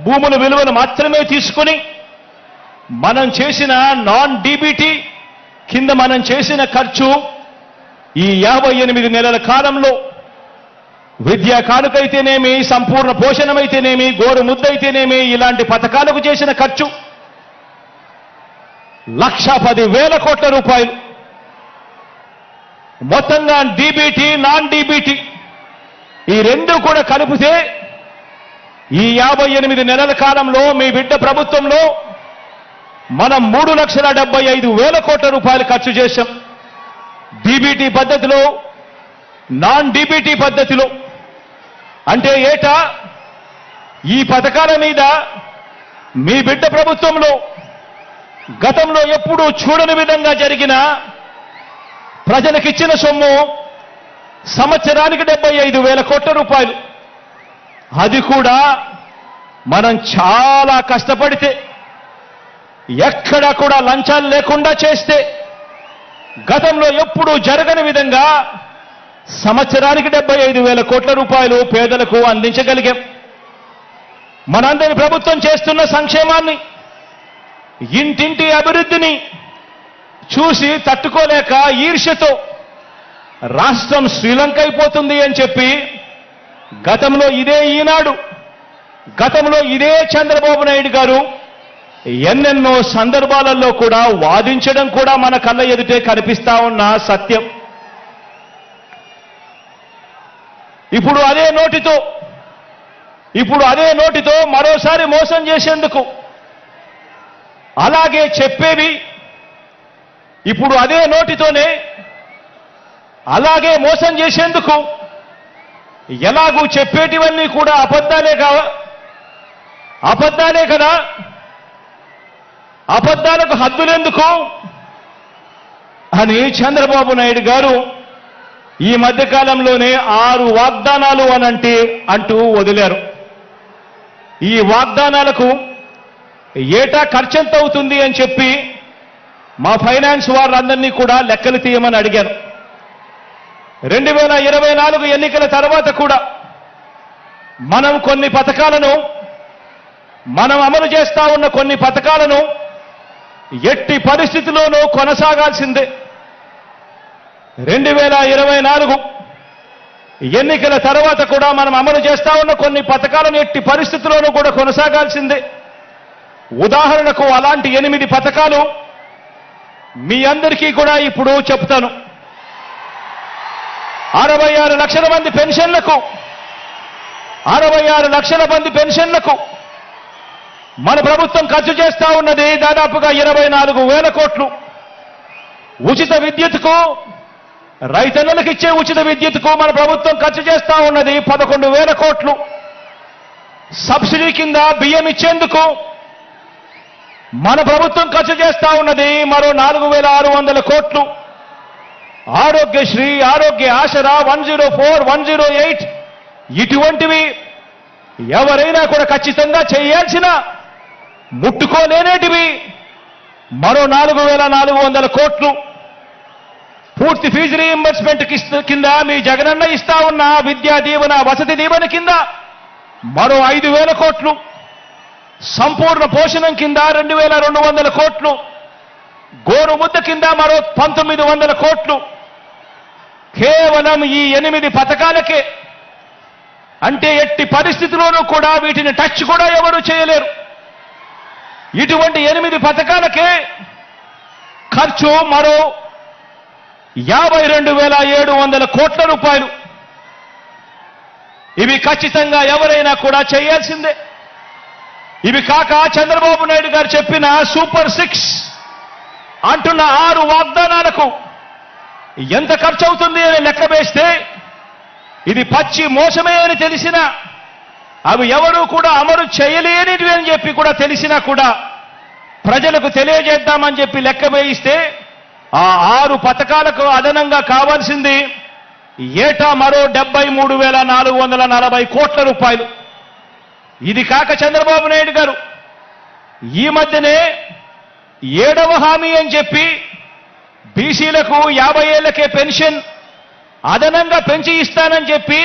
భూముల విలువను మాత్రమే తీసుకొని మనం చేసిన నాన్ డీబీటీ కింద మనం చేసిన ఖర్చు ఈ 58 నెలల కాలంలో విద్యా కానుకైతేనేమి, సంపూర్ణ పోషణమైతేనేమి, గోరు ముద్దైతేనేమి, ఇలాంటి పథకాలకు చేసిన ఖర్చు 1,10,000 కోట్ల రూపాయలు. మొత్తంగా డీబీటీ నాన్ డీబీటీ ఈ రెండు కూడా కలిపితే ఈ 58 నెలల కాలంలో మీ బిడ్డ ప్రభుత్వంలో మనం 3,75,000 కోట్ల రూపాయలు ఖర్చు చేశాం. డీబీటీ పద్ధతిలో, నాన్ డీబీటీ పద్ధతిలో. అంటే ఏటా ఈ పథకాల మీద మీ బిడ్డ ప్రభుత్వంలో గతంలో ఎప్పుడూ చూడని విధంగా జరిగిన ప్రజలకిచ్చిన సొమ్ము సంవత్సరానికి 75,000 కోట్ల రూపాయలు. అది కూడా మనం చాలా కష్టపడితే, ఎక్కడా కూడా లంచాలు లేకుండా చేస్తే, గతంలో ఎప్పుడూ జరగని విధంగా సంవత్సరానికి 75,000 కోట్ల రూపాయలు పేదలకు అందించగలిగాం. మనందరి ప్రభుత్వం చేస్తున్న సంక్షేమాన్ని, ఇంటింటి అభివృద్ధిని చూసి తట్టుకోలేక ఈర్ష్యతో రాష్ట్రం శ్రీలంక అయిపోతుంది అని చెప్పి గతంలో ఇదే ఈనాడు, గతంలో ఇదే చంద్రబాబు నాయుడు గారు ఎన్నెన్నో సందర్భాలలో కూడా వాదించడం కూడా మన కళ్ళ ఎదుటే కనిపిస్తా ఉన్న సత్యం. ఇప్పుడు అదే నోటితో మరోసారి మోసం చేసేందుకు, అలాగే చెప్పేవి ఇప్పుడు అదే నోటితోనే అలాగే మోసం చేసేందుకు, ఎలాగూ చెప్పేటివన్నీ కూడా అబద్ధాలే కదా, అబద్ధాలకు హద్దులెందుకు అని చంద్రబాబు నాయుడు గారు ఈ మధ్యకాలంలోనే 6 వాగ్దానాలు అంటూ వదిలారు. ఈ వాగ్దానాలకు ఏటా ఖర్చెంత అవుతుంది అని చెప్పి మా ఫైనాన్స్ వారందరినీ కూడా లెక్కలు తీయమని అడిగాను. 2024 ఎన్నికల తర్వాత కూడా మనం అమలు చేస్తా ఉన్న కొన్ని పథకాలను ఎట్టి పరిస్థితిలోనూ కొనసాగాల్సిందే. 2024 ఎన్నికల తర్వాత కూడా మనం అమలు చేస్తా ఉన్న కొన్ని పథకాలను ఎట్టి పరిస్థితుల్లోనూ కూడా కొనసాగాల్సిందే. ఉదాహరణకు అలాంటి 8 పథకాలు మీ అందరికీ కూడా ఇప్పుడు చెప్తాను. 66 లక్షల మంది పెన్షన్లకు మన ప్రభుత్వం ఖర్చు చేస్తా ఉన్నది దాదాపుగా 24,000 కోట్లు. ఉచిత విద్యుత్కు, రైతన్నలకు ఇచ్చే ఉచిత విద్యుత్కు మన ప్రభుత్వం ఖర్చు చేస్తా ఉన్నది 11,000 కోట్లు. సబ్సిడీ కింద బియ్యం ఇచ్చేందుకు మన ప్రభుత్వం ఖర్చు చేస్తా ఉన్నది మరో 4,600 కోట్లు. ఆరోగ్యశ్రీ, ఆరోగ్య ఆసరా, 104, 108 ఇటువంటివి ఎవరైనా కూడా ఖచ్చితంగా చేయాల్సిన, ముట్టుకోలేనేటివి మరో 4,400 కోట్లు. పూర్తి ఫీజు రీయింబర్స్మెంట్ కింద మీ జగనన్న ఇస్తా ఉన్న విద్యా దీవెన, వసతి దీవెన కింద మరో 5,000 కోట్లు. సంపూర్ణ పోషణం కింద 2,200 కోట్లు. గోరు ముద్ద కింద మరో 1,900 కోట్లు. కేవలం ఈ 8 పథకాలకే. అంటే ఎట్టి పరిస్థితుల్లోనూ కూడా వీటిని టచ్ కూడా ఎవరు చేయలేరు. ఇటువంటి 8 పథకాలకే ఖర్చు మరో 52,700 కోట్ల రూపాయలు. ఇవి ఖచ్చితంగా ఎవరైనా కూడా చేయాల్సిందే. ఇవి కాక చంద్రబాబు నాయుడు గారు చెప్పిన సూపర్ 6 అంటున్న 6 వాగ్దానాలకు ఎంత ఖర్చు అవుతుంది అని లెక్క వేస్తే ఇది పచ్చి మోసమే అని తెలిసినా, అవి ఎవరూ కూడా అమలు చేయలేనివి అని చెప్పి కూడా తెలిసినా కూడా ప్రజలకు తెలియజేద్దామని చెప్పి లెక్క వేయిస్తే ఆ 6 పథకాలకు అదనంగా కావాల్సింది ఏటా మరో 73,440 కోట్ల రూపాయలు. ఇది కాక చంద్రబాబు నాయుడు గారు ఈ మధ్యనే ఏడవ హామీ అని చెప్పి బీసీలకు 50 ఏళ్లకే పెన్షన్ అదనంగా పెంచి ఇస్తానని చెప్పి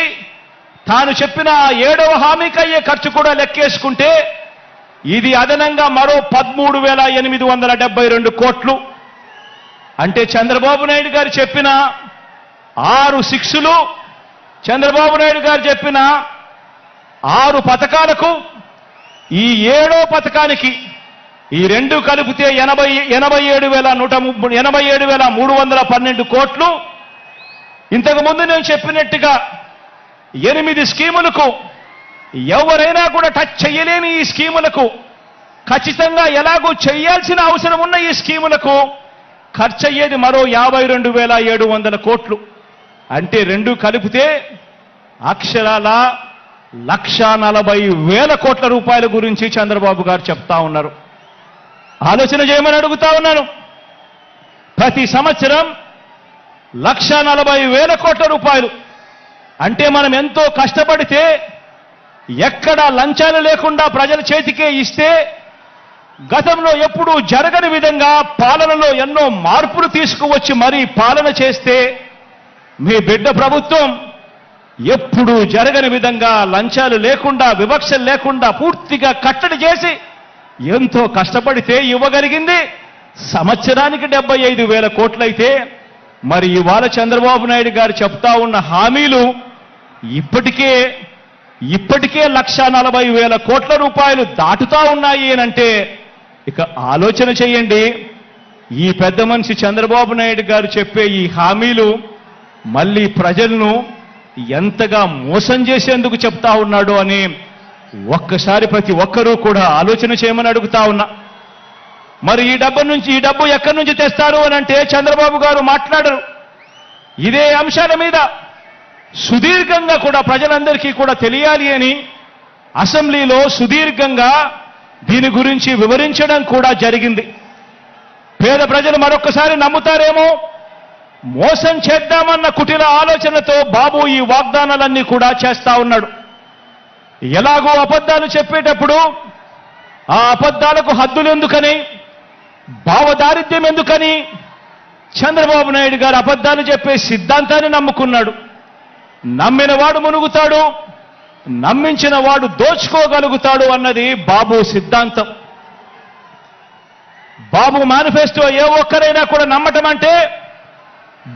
తాను చెప్పిన ఏడవ హామీకి అయ్యే ఖర్చు కూడా లెక్కేసుకుంటే ఇది అదనంగా మరో 13,872 కోట్లు. అంటే చంద్రబాబు నాయుడు గారు చెప్పిన 6 6లు, చంద్రబాబు నాయుడు గారు చెప్పిన 6 పథకాలకు ఈ 7వ పథకానికి ఈ రెండు కలిపితే 87,312 కోట్లు. ఇంతకుముందు నేను చెప్పినట్టుగా 8 స్కీములకు ఎవరైనా కూడా టచ్ చేయలేని ఈ స్కీములకు ఖచ్చితంగా ఎలాగూ చేయాల్సిన అవసరం ఉన్న ఈ స్కీములకు ఖర్చు అయ్యేది మరో 52,700 కోట్లు. అంటే రెండు కలిపితే అక్షరాల 1,40,000 కోట్ల రూపాయల గురించి చంద్రబాబు గారు చెప్తా ఉన్నారు. ఆలోచన చేయమని అడుగుతా ఉన్నాను. ప్రతి సంవత్సరం 1,40,000 కోట్ల రూపాయలు అంటే మనం ఎంతో కష్టపడితే ఎక్కడ లంచాలు లేకుండా ప్రజల చేతికే ఇస్తే గతంలో ఎప్పుడూ జరగని విధంగా పాలనలో ఎన్నో మార్పులు తీసుకువచ్చి మరీ పాలన చేస్తే మీ బిడ్డ ప్రభుత్వం ఎప్పుడూ జరగని విధంగా లంచాలు లేకుండా వివక్షలు లేకుండా పూర్తిగా కట్టడి చేసి ఎంతో కష్టపడితే ఇవ్వగలిగింది సంవత్సరానికి 75,000 కోట్లయితే మరి ఇవాళ చంద్రబాబు నాయుడు గారు చెప్తా ఉన్న హామీలు ఇప్పటికే 1,40,000 కోట్ల రూపాయలు దాటుతా ఉన్నాయి అంటే ఇక ఆలోచన చేయండి. ఈ పెద్ద మనిషి చంద్రబాబు నాయుడు గారు చెప్పే ఈ హామీలు మళ్ళీ ప్రజలను ఎంతగా మోసం చేసేందుకు చెప్తా ఉన్నాడు అని ఒక్కసారి ప్రతి ఒక్కరూ కూడా ఆలోచన చేయమని అడుగుతా ఉన్నా. మరి ఈ డబ్బు ఎక్కడి నుంచి తెస్తారు అని అంటే చంద్రబాబు గారు మాట్లాడరు. ఇదే అంశాల మీద సుదీర్ఘంగా కూడా ప్రజలందరికీ కూడా తెలియాలి అని అసెంబ్లీలో సుదీర్ఘంగా దీని గురించి వివరించడం కూడా జరిగింది. పేద ప్రజలు మరొక్కసారి నమ్ముతారేమో, మోసం చేద్దామన్న కుటిల ఆలోచనతో బాబు ఈ వాగ్దానాలన్నీ కూడా చేస్తా ఉన్నాడు. ఎలాగో అబద్ధాలు చెప్పేటప్పుడు ఆ అబద్ధాలకు హద్దులు ఎందుకని, భావదారిద్ర్యం ఎందుకని చంద్రబాబు నాయుడు గారు అబద్ధాలు చెప్పే సిద్ధాంతాన్ని నమ్ముకున్నాడు. నమ్మిన వాడు మునుగుతాడు, నమ్మించిన వాడు దోచుకోగలుగుతాడు అన్నది బాబు సిద్ధాంతం. బాబు మేనిఫెస్టో ఏ ఒక్కరైనా కూడా నమ్మటం అంటే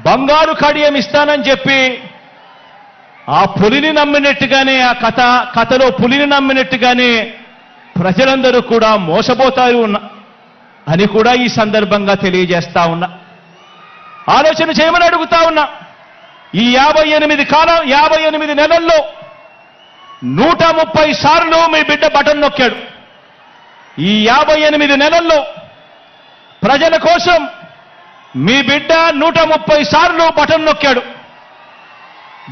బంగారు కడియం ఇస్తానని చెప్పి ఆ పులిని నమ్మినట్టుగానే ఆ కథలో పులిని నమ్మినట్టుగానే ప్రజలందరూ కూడా మోసపోతారు అని కూడా ఈ సందర్భంగా తెలియజేస్తా ఉన్నా. ఆలోచన చేయమని అడుగుతా ఉన్నా. ఈ 58 నెలల్లో 130 సార్లు మీ బిడ్డ బటన్ నొక్కాడు. ఈ 58 నెలల్లో ప్రజల కోసం మీ బిడ్డ 130 సార్లు బటన్ నొక్కాడు.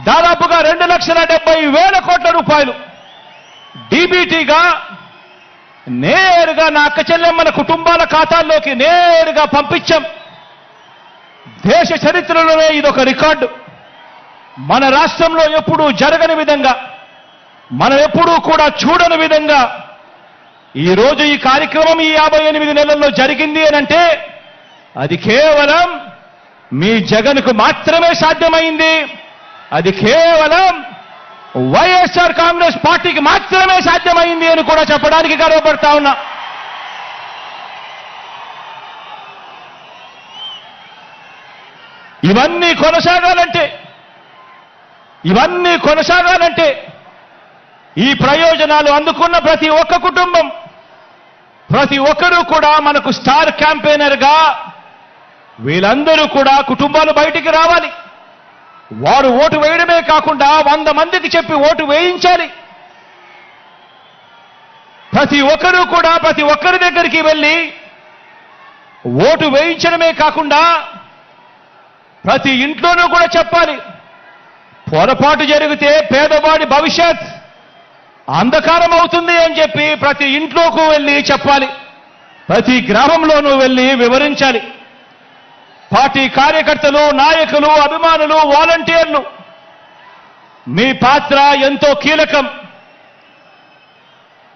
దాదాపుగా 2,70,000 కోట్ల రూపాయలు డీబీటీగా నేరుగా నా అక్క చెల్లెమ్మల కుటుంబాల ఖాతాల్లోకి నేరుగా పంపించాం. దేశ చరిత్రలోనే ఇదొక రికార్డు. మన రాష్ట్రంలో ఎప్పుడూ జరగని విధంగా, మనం ఎప్పుడూ కూడా చూడని విధంగా ఈరోజు ఈ కార్యక్రమం ఈ 58 నెలల్లో జరిగింది అనంటే అది కేవలం మీ జగన్కు మాత్రమే సాధ్యమైంది. అది కేవలం వైఎస్ఆర్ కాంగ్రెస్ పార్టీకి మాత్రమే సాధ్యమైంది అని కూడా చెప్పడానికి గర్వపడతా ఉన్నా. ఇవన్నీ కొనసాగాలంటే ఈ ప్రయోజనాలు అందుకున్న ప్రతి ఒక్క కుటుంబం, ప్రతి ఒక్కరూ కూడా మనకు స్టార్ క్యాంపెయినర్గా వీళ్ళందరూ కూడా కుటుంబాలు బయటికి రావాలి. వారు ఓటు వేయడమే కాకుండా 100 మందికి చెప్పి ఓటు వేయించాలి. ప్రతి ఒక్కరూ కూడా ప్రతి ఒక్కరి దగ్గరికి వెళ్ళి ఓటు వేయించడమే కాకుండా ప్రతి ఇంట్లోనూ కూడా చెప్పాలి. పొరపాటు జరిగితే పేదవాడి భవిష్యత్ అంధకారం అవుతుంది అని చెప్పి ప్రతి ఇంట్లోకి వెళ్ళి చెప్పాలి. ప్రతి గ్రామంలోనూ వెళ్ళి వివరించాలి. పార్టీ కార్యకర్తలు, నాయకులు, అభిమానులు, వాలంటీర్లు మీ పాత్ర ఎంతో కీలకం.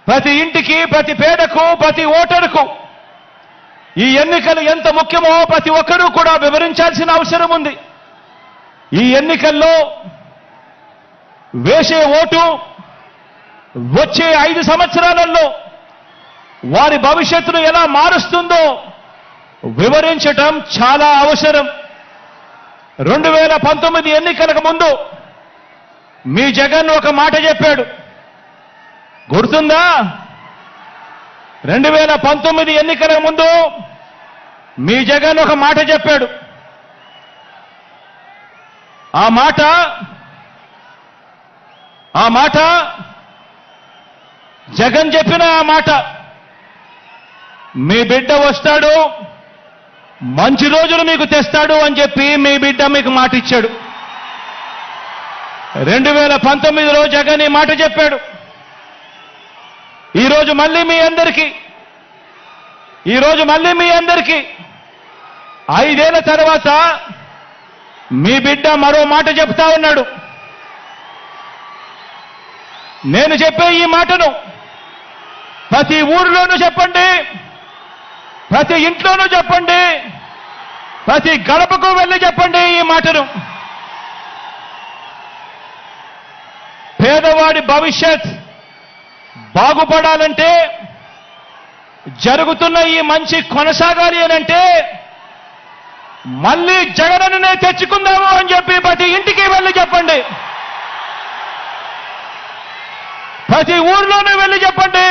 ప్రతి ఇంటికి, ప్రతి పేదకు, ప్రతి ఓటరుకు ఈ ఎన్నికలు ఎంత ముఖ్యమో ప్రతి ఒక్కరూ కూడా వివరించాల్సిన అవసరం ఉంది. ఈ ఎన్నికల్లో వేసే ఓటు వచ్చే 5 సంవత్సరాలలో వారి భవిష్యత్తును ఎలా మారుస్తుందో వివరించటం చాలా అవసరం. 2019 ఎన్నికలకు ముందు మీ జగన్ ఒక మాట చెప్పాడు, గుర్తుందా? 2019 ఎన్నికల ముందు మీ జగన్ ఒక మాట చెప్పాడు. ఆ మాట జగన్ చెప్పిన ఆ మాట, మీ బిడ్డ వస్తాడు, మంచి రోజులు మీకు తెస్తాడు అని చెప్పి మీ బిడ్డ మీకు మాట ఇచ్చాడు. 2019లో జగన్ ఈ మాట చెప్పాడు. ఈరోజు మళ్ళీ మీ అందరికీ 5 ఏళ్ల తర్వాత మీ బిడ్డ మరో మాట చెప్తా ఉన్నాడు. నేను చెప్పే ఈ మాటను ప్రతి ఊరిలోనూ చెప్పండి, ప్రతి ఇంట్లోనూ చెప్పండి, ప్రతి గడపకు వెళ్ళి చెప్పండి ఈ మాటను. పేదవాడి భవిష్యత్ బాగుపడాలంటే, జరుగుతున్న ఈ మంచి కొనసాగాలి అనంటే మళ్ళీ జగనన్నే తెచ్చుకుందాము అని చెప్పి ప్రతి ఇంటికి వెళ్ళి చెప్పండి, ప్రతి ఊర్లోనూ వెళ్ళి చెప్పండి,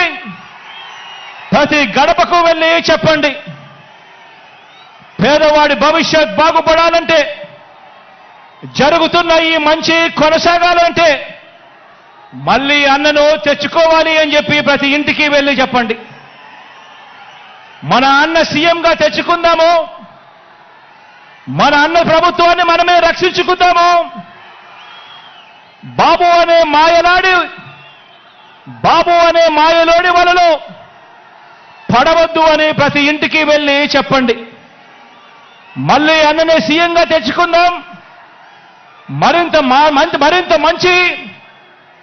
ప్రతి గడపకు వెళ్ళి చెప్పండి. పేదవాడి భవిష్యత్ బాగుపడాలంటే, జరుగుతున్న ఈ మంచి కొనసాగాలంటే మళ్ళీ అన్నను తెచ్చుకోవాలి అని చెప్పి ప్రతి ఇంటికి వెళ్ళి చెప్పండి. మన అన్న సీఎంగా తెచ్చుకుందాము, మన అన్న ప్రభుత్వాన్ని మనమే రక్షించుకుందాము. బాబు అనే మాయలోడి వలలో పడవద్దు అని ప్రతి ఇంటికి వెళ్ళి చెప్పండి. మళ్ళీ అన్ననే సీఎంగా తెచ్చుకుందాం, మరింత మంచి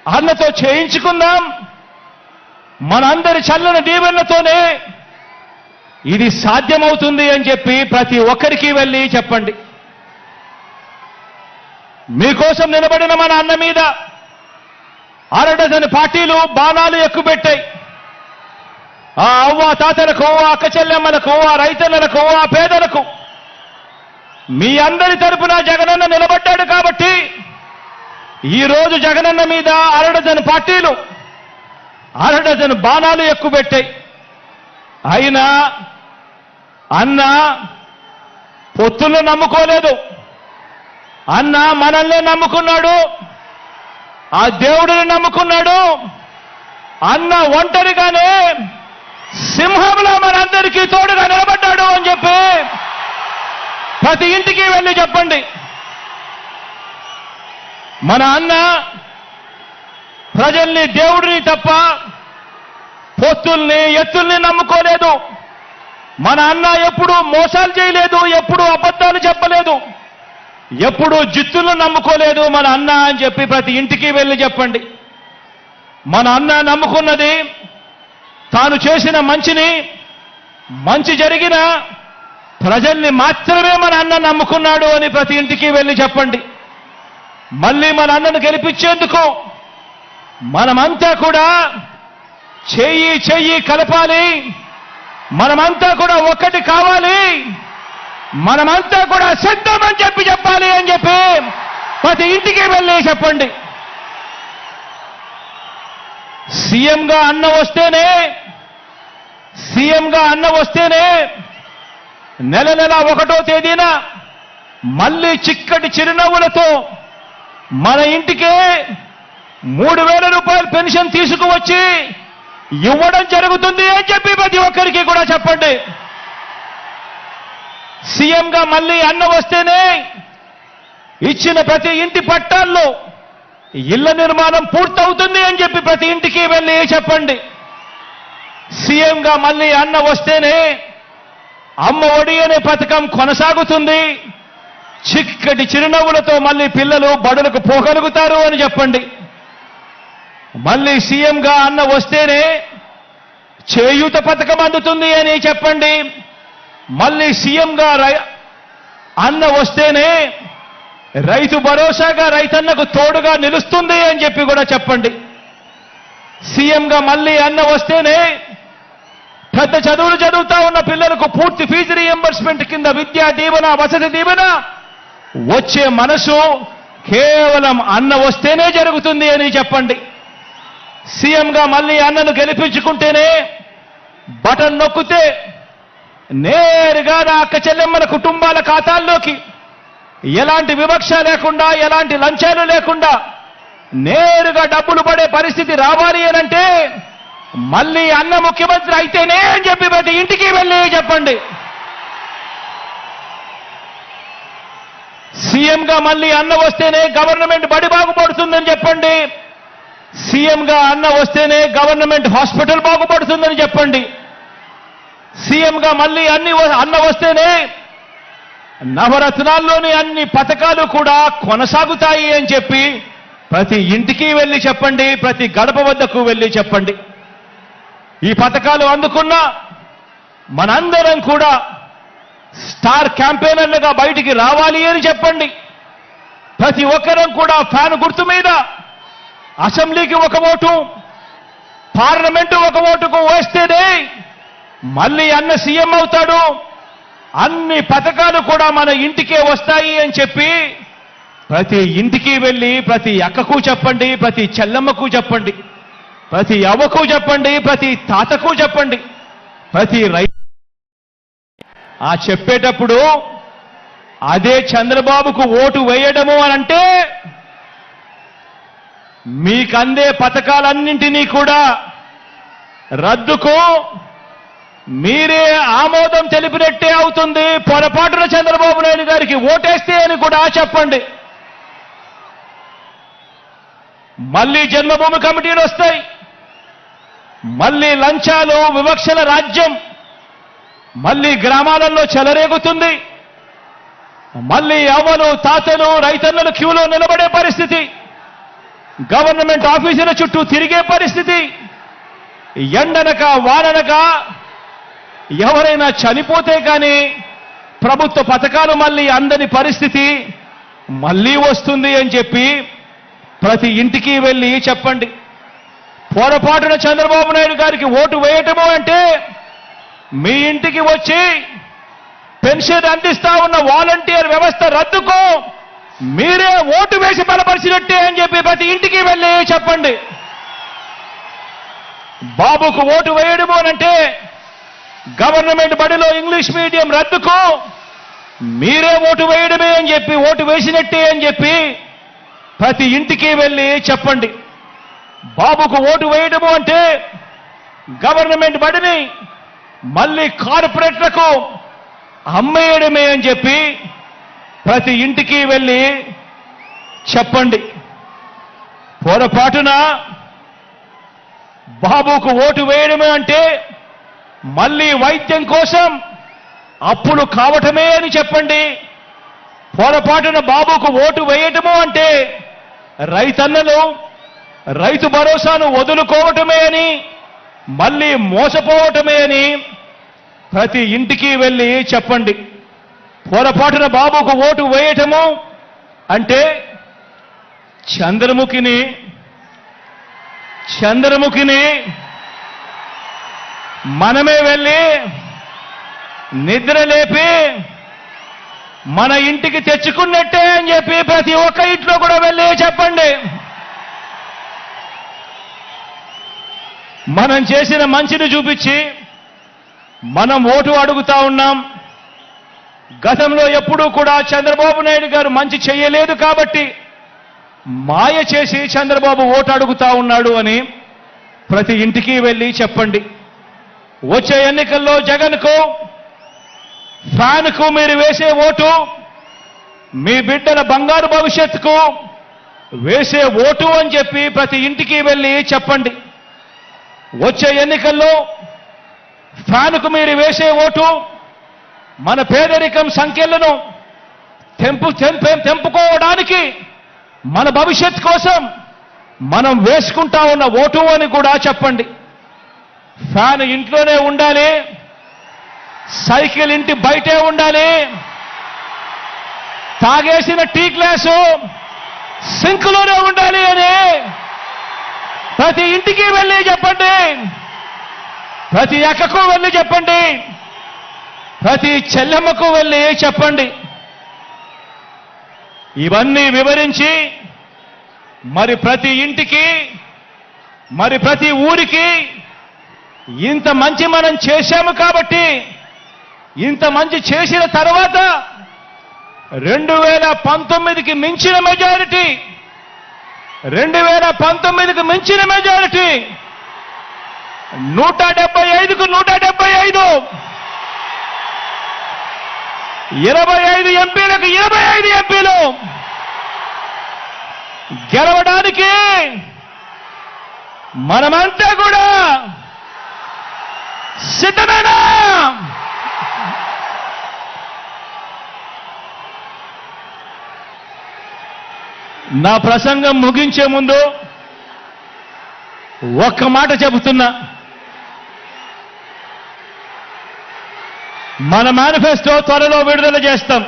అన్నతో చేయించుకుందాం. మనందరి చల్లని దీవెనలతోనే ఇది సాధ్యమవుతుంది అని చెప్పి ప్రతి ఒక్కరికి వెళ్ళి చెప్పండి. మీకోసం నిలబడిన మన అన్న మీద అరడజను పార్టీలు బాణాలు ఎక్కుపెట్టాయి. ఆ అవ్వ తాతలకు, ఆ అక్క చెల్లెమ్మలకు, ఆ రైతన్నలకు, ఆ పేదలకు మీ అందరి తరపున జగనన్న నిలబడ్డాడు కాబట్టి ఈరోజు జగనన్న మీద అరడజను పార్టీలు అరడజను బాణాలు ఎక్కుపెట్టాయి. అయినా అన్న పొత్తులను నమ్ముకోలేదు. అన్న మనల్ని నమ్ముకున్నాడు, ఆ దేవుడిని నమ్ముకున్నాడు. అన్న ఒంటరిగానే సింహంలో మనందరికీ తోడుగా నిలబడ్డాడు అని చెప్పి ప్రతి ఇంటికి వెళ్ళి చెప్పండి. మన అన్న ప్రజల్ని, దేవుడిని తప్ప పొత్తుల్ని, ఎత్తుల్ని నమ్ముకోలేదు. మన అన్న ఎప్పుడూ మోసాలు చేయలేదు, ఎప్పుడూ అబద్ధాలు చెప్పలేదు, ఎప్పుడూ జిత్తులను నమ్ముకోలేదు మన అన్న అని చెప్పి ప్రతి ఇంటికి వెళ్ళి చెప్పండి. మన అన్న నమ్ముకున్నది తాను చేసిన మంచి జరిగిన ప్రజల్ని మాత్రమే మన అన్న నమ్ముకున్నాడు అని ప్రతి ఇంటికి వెళ్ళి చెప్పండి. మళ్ళీ మన అన్నను గెలిపించేందుకు మనమంతా కూడా చెయ్యి కలపాలి, మనమంతా కూడా ఒక్కటి కావాలి, మనమంతా కూడా సిద్ధమని చెప్పాలి అని చెప్పి ప్రతి ఇంటికి వెళ్ళి చెప్పండి. సీఎంగా అన్న వస్తేనే నెల 1వ తేదీన మళ్ళీ చిక్కటి చిరునవ్వులతో మన ఇంటికే 3,000 రూపాయలు పెన్షన్ తీసుకువచ్చి ఇవ్వడం జరుగుతుంది అని చెప్పి ప్రతి ఒక్కరికి కూడా చెప్పండి. సీఎంగా మళ్ళీ అన్న వస్తేనే ఇచ్చిన ప్రతి ఇంటి పట్టాల్లో ఇళ్ల నిర్మాణం పూర్తవుతుంది అని చెప్పి ప్రతి ఇంటికి వెళ్ళి చెప్పండి. సీఎంగా మళ్ళీ అన్న వస్తేనే అమ్మ ఒడి అనే పథకం కొనసాగుతుంది, చిక్కటి చిరునవ్వులతో మళ్ళీ పిల్లలు బడులకు పోగలుగుతారు అని చెప్పండి. మళ్ళీ సీఎంగా అన్న వస్తేనే చేయూత పథకం అందుతుంది అని చెప్పండి. మళ్ళీ సీఎంగా అన్న వస్తేనే రైతు భరోసాగా రైతన్నకు తోడుగా నిలుస్తుంది అని చెప్పి కూడా చెప్పండి. సీఎంగా మళ్ళీ అన్న వస్తేనే పెద్ద చదువులు చదువుతా ఉన్న పిల్లలకు పూర్తి ఫీజు రీఎంబర్స్మెంట్ కింద విద్యా దీవెన, వసతి దీవెన వచ్చే మనసు కేవలం అన్న వస్తేనే జరుగుతుంది అని చెప్పండి. సీఎంగా మళ్ళీ అన్నను గెలిపించుకుంటేనే బటన్ నొక్కితే నేరుగా నా అక్క చెల్లెమ్మల కుటుంబాల ఖాతాల్లోకి ఎలాంటి వివక్ష లేకుండా, ఎలాంటి లంచాలు లేకుండా నేరుగా డబ్బులు పడే పరిస్థితి రావాలి అనంటే మళ్ళీ అన్న ముఖ్యమంత్రి అయితేనే అని చెప్పి ప్రతి ఇంటికి వెళ్ళి చెప్పండి. సీఎంగా మళ్ళీ అన్న వస్తేనే గవర్నమెంట్ బడి బాగుపడుతుందని చెప్పండి. సీఎంగా అన్న వస్తేనే గవర్నమెంట్ హాస్పిటల్ బాగుపడుతుందని చెప్పండి. సీఎంగా మళ్ళీ అన్న వస్తేనే నవరత్నాల్లోని అన్ని పథకాలు కూడా కొనసాగుతాయి అని చెప్పి ప్రతి ఇంటికి వెళ్ళి చెప్పండి, ప్రతి గడప వద్దకు వెళ్ళి చెప్పండి. ఈ పథకాలు అందుకున్న మనందరం కూడా స్టార్ క్యాంపెయినర్లుగా బయటికి రావాలి అని చెప్పండి. ప్రతి ఒక్కరం కూడా ఫ్యాన్ గుర్తు మీద అసెంబ్లీకి ఒక ఓటు, పార్లమెంటు ఒక ఓటుకు వేస్తేనే మళ్ళీ అన్న సీఎం అవుతాడు, అన్ని పథకాలు కూడా మన ఇంటికే వస్తాయి అని చెప్పి ప్రతి ఇంటికి వెళ్ళి ప్రతి అక్కకు చెప్పండి, ప్రతి చెల్లమ్మకు చెప్పండి, ప్రతి అవ్వకు చెప్పండి, ప్రతి తాతకు చెప్పండి, ప్రతి రైతు ఆ చెప్పేటప్పుడు అదే చంద్రబాబుకు ఓటు వేయడము అనంటే మీకందే పథకాలన్నింటినీ కూడా రద్దుకు మీరే ఆమోదం తెలిపినట్టే అవుతుంది. పొరపాటున చంద్రబాబు నాయుడు గారికి ఓటేస్తే అని కూడా చెప్పండి. మళ్ళీ జన్మభూమి కమిటీలు వస్తాయి, మళ్ళీ లంచాలు, వివక్షల రాజ్యం మళ్ళీ గ్రామాలలో చెలరేగుతుంది. మళ్ళీ అవ్వలు, తాతలు, రైతన్నలు క్యూలో నిలబడే పరిస్థితి, గవర్నమెంట్ ఆఫీసుల చుట్టూ తిరిగే పరిస్థితి, ఎండనక వాననక ఎవరైనా చనిపోతే కానీ ప్రభుత్వ పథకాలు మళ్ళీ అందని పరిస్థితి మళ్ళీ వస్తుంది అని చెప్పి ప్రతి ఇంటికి వెళ్ళి చెప్పండి. పొరపాటున చంద్రబాబు నాయుడు గారికి ఓటు వేయటము అంటే మీ ఇంటికి వచ్చి పెన్షన్ అందిస్తా ఉన్న వాలంటీర్ వ్యవస్థ రద్దుకు మీరే ఓటు వేసి బలపరిచినట్టే అని చెప్పి ప్రతి ఇంటికి వెళ్ళి చెప్పండి. బాబుకు ఓటు వేయడము అనంటే గవర్నమెంట్ బడిలో ఇంగ్లీష్ మీడియం రద్దుకు మీరే ఓటు వేయడమే అని చెప్పి, ఓటు వేసినట్టే అని చెప్పి ప్రతి ఇంటికి వెళ్ళి చెప్పండి. బాబుకు ఓటు వేయడము అంటే గవర్నమెంట్ బడిని మళ్ళీ కార్పొరేట్లకు అమ్మేయడమే అని చెప్పి ప్రతి ఇంటికి వెళ్ళి చెప్పండి. పొరపాటున బాబుకు ఓటు వేయడమే అంటే మళ్ళీ వైద్యం కోసం అప్పులు కావటమే అని చెప్పండి. పొరపాటున బాబుకు ఓటు వేయటము అంటే రైతన్నలు రైతు భరోసాను వదులుకోవటమే అని, మళ్ళీ మోసపోవటమే అని ప్రతి ఇంటికి వెళ్ళి చెప్పండి. పొరపాటున బాబుకు ఓటు వేయటము అంటే చంద్రముఖిని మనమే వెళ్ళి నిద్ర లేపి మన ఇంటికి తెచ్చుకున్నట్టే అని చెప్పి ప్రతి ఒక్క ఇంట్లో కూడా వెళ్ళి చెప్పండి. మనం చేసిన మంచిని చూపించి మనం ఓటు అడుగుతా ఉన్నాం. గతంలో ఎప్పుడూ కూడా చంద్రబాబు నాయుడు గారు మంచి చేయలేదు కాబట్టి మాయ చేసి చంద్రబాబు ఓటు అడుగుతా ఉన్నాడు అని ప్రతి ఇంటికి వెళ్ళి చెప్పండి. వచ్చే ఎన్నికల్లో జగన్కు, ఫ్యాన్కు మీరు వేసే ఓటు మీ బిడ్డల బంగారు భవిష్యత్తుకు వేసే ఓటు అని చెప్పి ప్రతి ఇంటికి వెళ్ళి చెప్పండి. వచ్చే ఎన్నికల్లో ఫ్యాన్కు మీరు వేసే ఓటు మన పేదరికం సంఖ్యలను తెంపుకోవడానికి, మన భవిష్యత్ కోసం మనం వేసుకుంటా ఉన్న ఓటు అని కూడా చెప్పండి. ఫ్యాన్ ఇంట్లోనే ఉండాలి, సైకిల్ ఇంటి బయటే ఉండాలి, తాగేసిన టీ గ్లాసు సింక్లోనే ఉండాలి అని ప్రతి ఇంటికి వెళ్ళి చెప్పండి, ప్రతి అక్కకు వెళ్ళి చెప్పండి, ప్రతి చెల్లెమ్మకు వెళ్ళి చెప్పండి. ఇవన్నీ వివరించి మరి ప్రతి ఇంటికి మరి ప్రతి ఊరికి ఇంత మంచి మనం చేశాము కాబట్టి, ఇంత మంచి చేసిన తర్వాత 2019కి మించిన మెజారిటీ, 2019కి మించిన మెజారిటీ 175కు 175, 25 ఎంపీలకు 25 ఎంపీలు గెలవడానికి మనమంతా కూడా సిద్ధమేనా? నా ప్రసంగం ముగించే ముందు ఒక్క మాట చెబుతున్నా. మన మేనిఫెస్టో త్వరలో విడుదల చేస్తాం.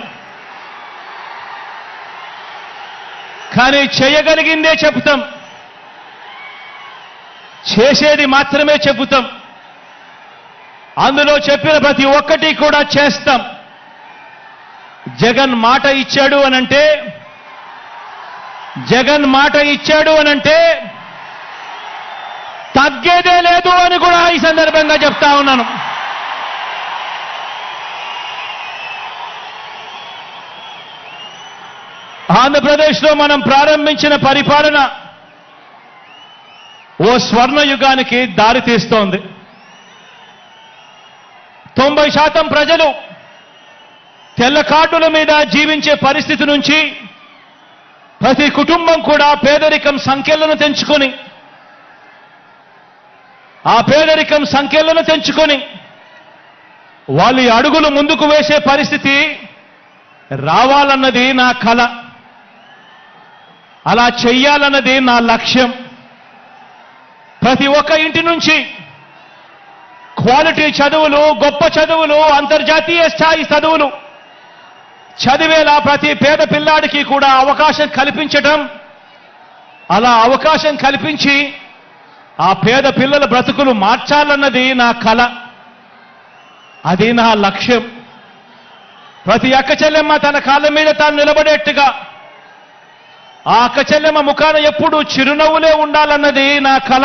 కానీ చేయగలిగిందే చెబుతాం, చేసేది మాత్రమే చెబుతాం. అందులో చెప్పిన ప్రతి ఒక్కటి కూడా చేస్తాం. జగన్ మాట ఇచ్చాడు అనంటే, జగన్ మాట ఇచ్చాడు అనంటే తగ్గేదే లేదు అని కూడా ఈ సందర్భంగా చెప్తా ఉన్నాను. ఆంధ్రప్రదేశ్లో మనం ప్రారంభించిన పరిపాలన ఓ స్వర్ణయుగానికి దారి తీస్తోంది. 90% ప్రజలు తెల్ల కార్డుల మీద జీవించే పరిస్థితి నుంచి ప్రతి కుటుంబం కూడా పేదరికం సంఖ్యలను తెంచుకొని, ఆ పేదరికం సంఖ్యలను తెంచుకొని వాళ్ళు అడుగులు ముందుకు వేసే పరిస్థితి రావాలన్నది నా కల. అలా చెయ్యాలన్నది నా లక్ష్యం. ప్రతి ఒక్క ఇంటి నుంచి క్వాలిటీ చదువులు, గొప్ప చదువులు, అంతర్జాతీయ స్థాయి చదువులు చదివేలా ప్రతి పేద పిల్లాడికి కూడా అవకాశం కల్పించడం, అలా అవకాశం కల్పించి ఆ పేద పిల్లల బ్రతుకులు మార్చాలన్నది నా కల. అది నా లక్ష్యం. ప్రతి అక్క చెల్లెమ్మ తన కాళ్ళ మీద తాను నిలబడేట్టుగా, ఆ అక్క చెల్లెమ్మ ముఖాన ఎప్పుడూ చిరునవ్వులే ఉండాలన్నది నా కల.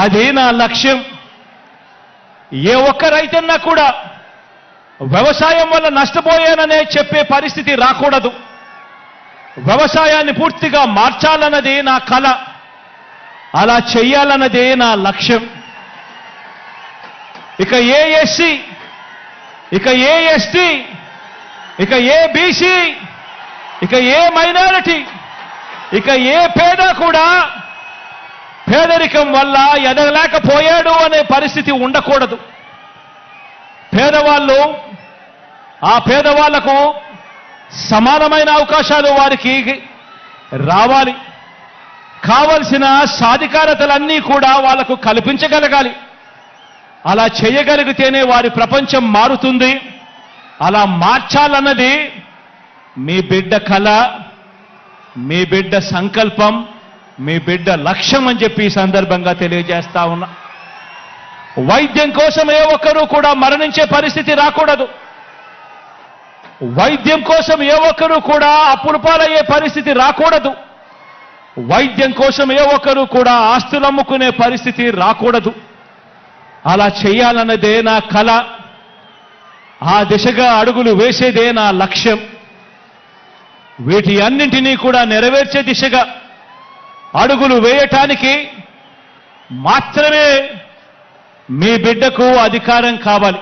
అది నా లక్ష్యం. ఏ ఒక్క రైతన్నా కూడా వ్యవసాయం వల్ల నష్టపోయాననే చెప్పే పరిస్థితి రాకూడదు. వ్యవసాయాన్ని పూర్తిగా మార్చాలన్నది నా కల. అలా చెయ్యాలన్నదే నా లక్ష్యం. ఇక ఏ ఎస్సీ, ఇక ఏ ఎస్టీ, ఇక ఏ బీసీ, ఇక ఏ మైనారిటీ, ఇక ఏ పేద కూడా పేదరికం వల్ల ఎదగలేకపోయాడు అనే పరిస్థితి ఉండకూడదు. పేదవాళ్ళు, ఆ పేదవాళ్లకు సమానమైన అవకాశాలు వారికి రావాలి. కావలసిన సాధికారతలన్నీ కూడా వాళ్లకు కల్పించగలగాలి. అలా చేయగలిగితేనే వారి ప్రపంచం మారుతుంది. అలా మార్చాలన్నది మీ బిడ్డ కల, మీ బిడ్డ సంకల్పం, మీ బిడ్డ లక్ష్యం అని చెప్పి ఈ సందర్భంగా తెలియజేస్తా ఉన్నా. వైద్యం కోసం ఏ ఒక్కరూ కూడా మరణించే పరిస్థితి రాకూడదు. వైద్యం కోసం ఏ ఒక్కరూ కూడా అప్పుల పాలయ్యే పరిస్థితి రాకూడదు. వైద్యం కోసం ఏ ఒక్కరూ కూడా ఆస్తులు అమ్ముకునే పరిస్థితి రాకూడదు. అలా చేయాలన్నదే నా కల. ఆ దిశగా అడుగులు వేసేదే నా లక్ష్యం. వీటి అన్నింటినీ కూడా నెరవేర్చే దిశగా అడుగులు వేయటానికి మాత్రమే మీ బిడ్డకు అధికారం కావాలి.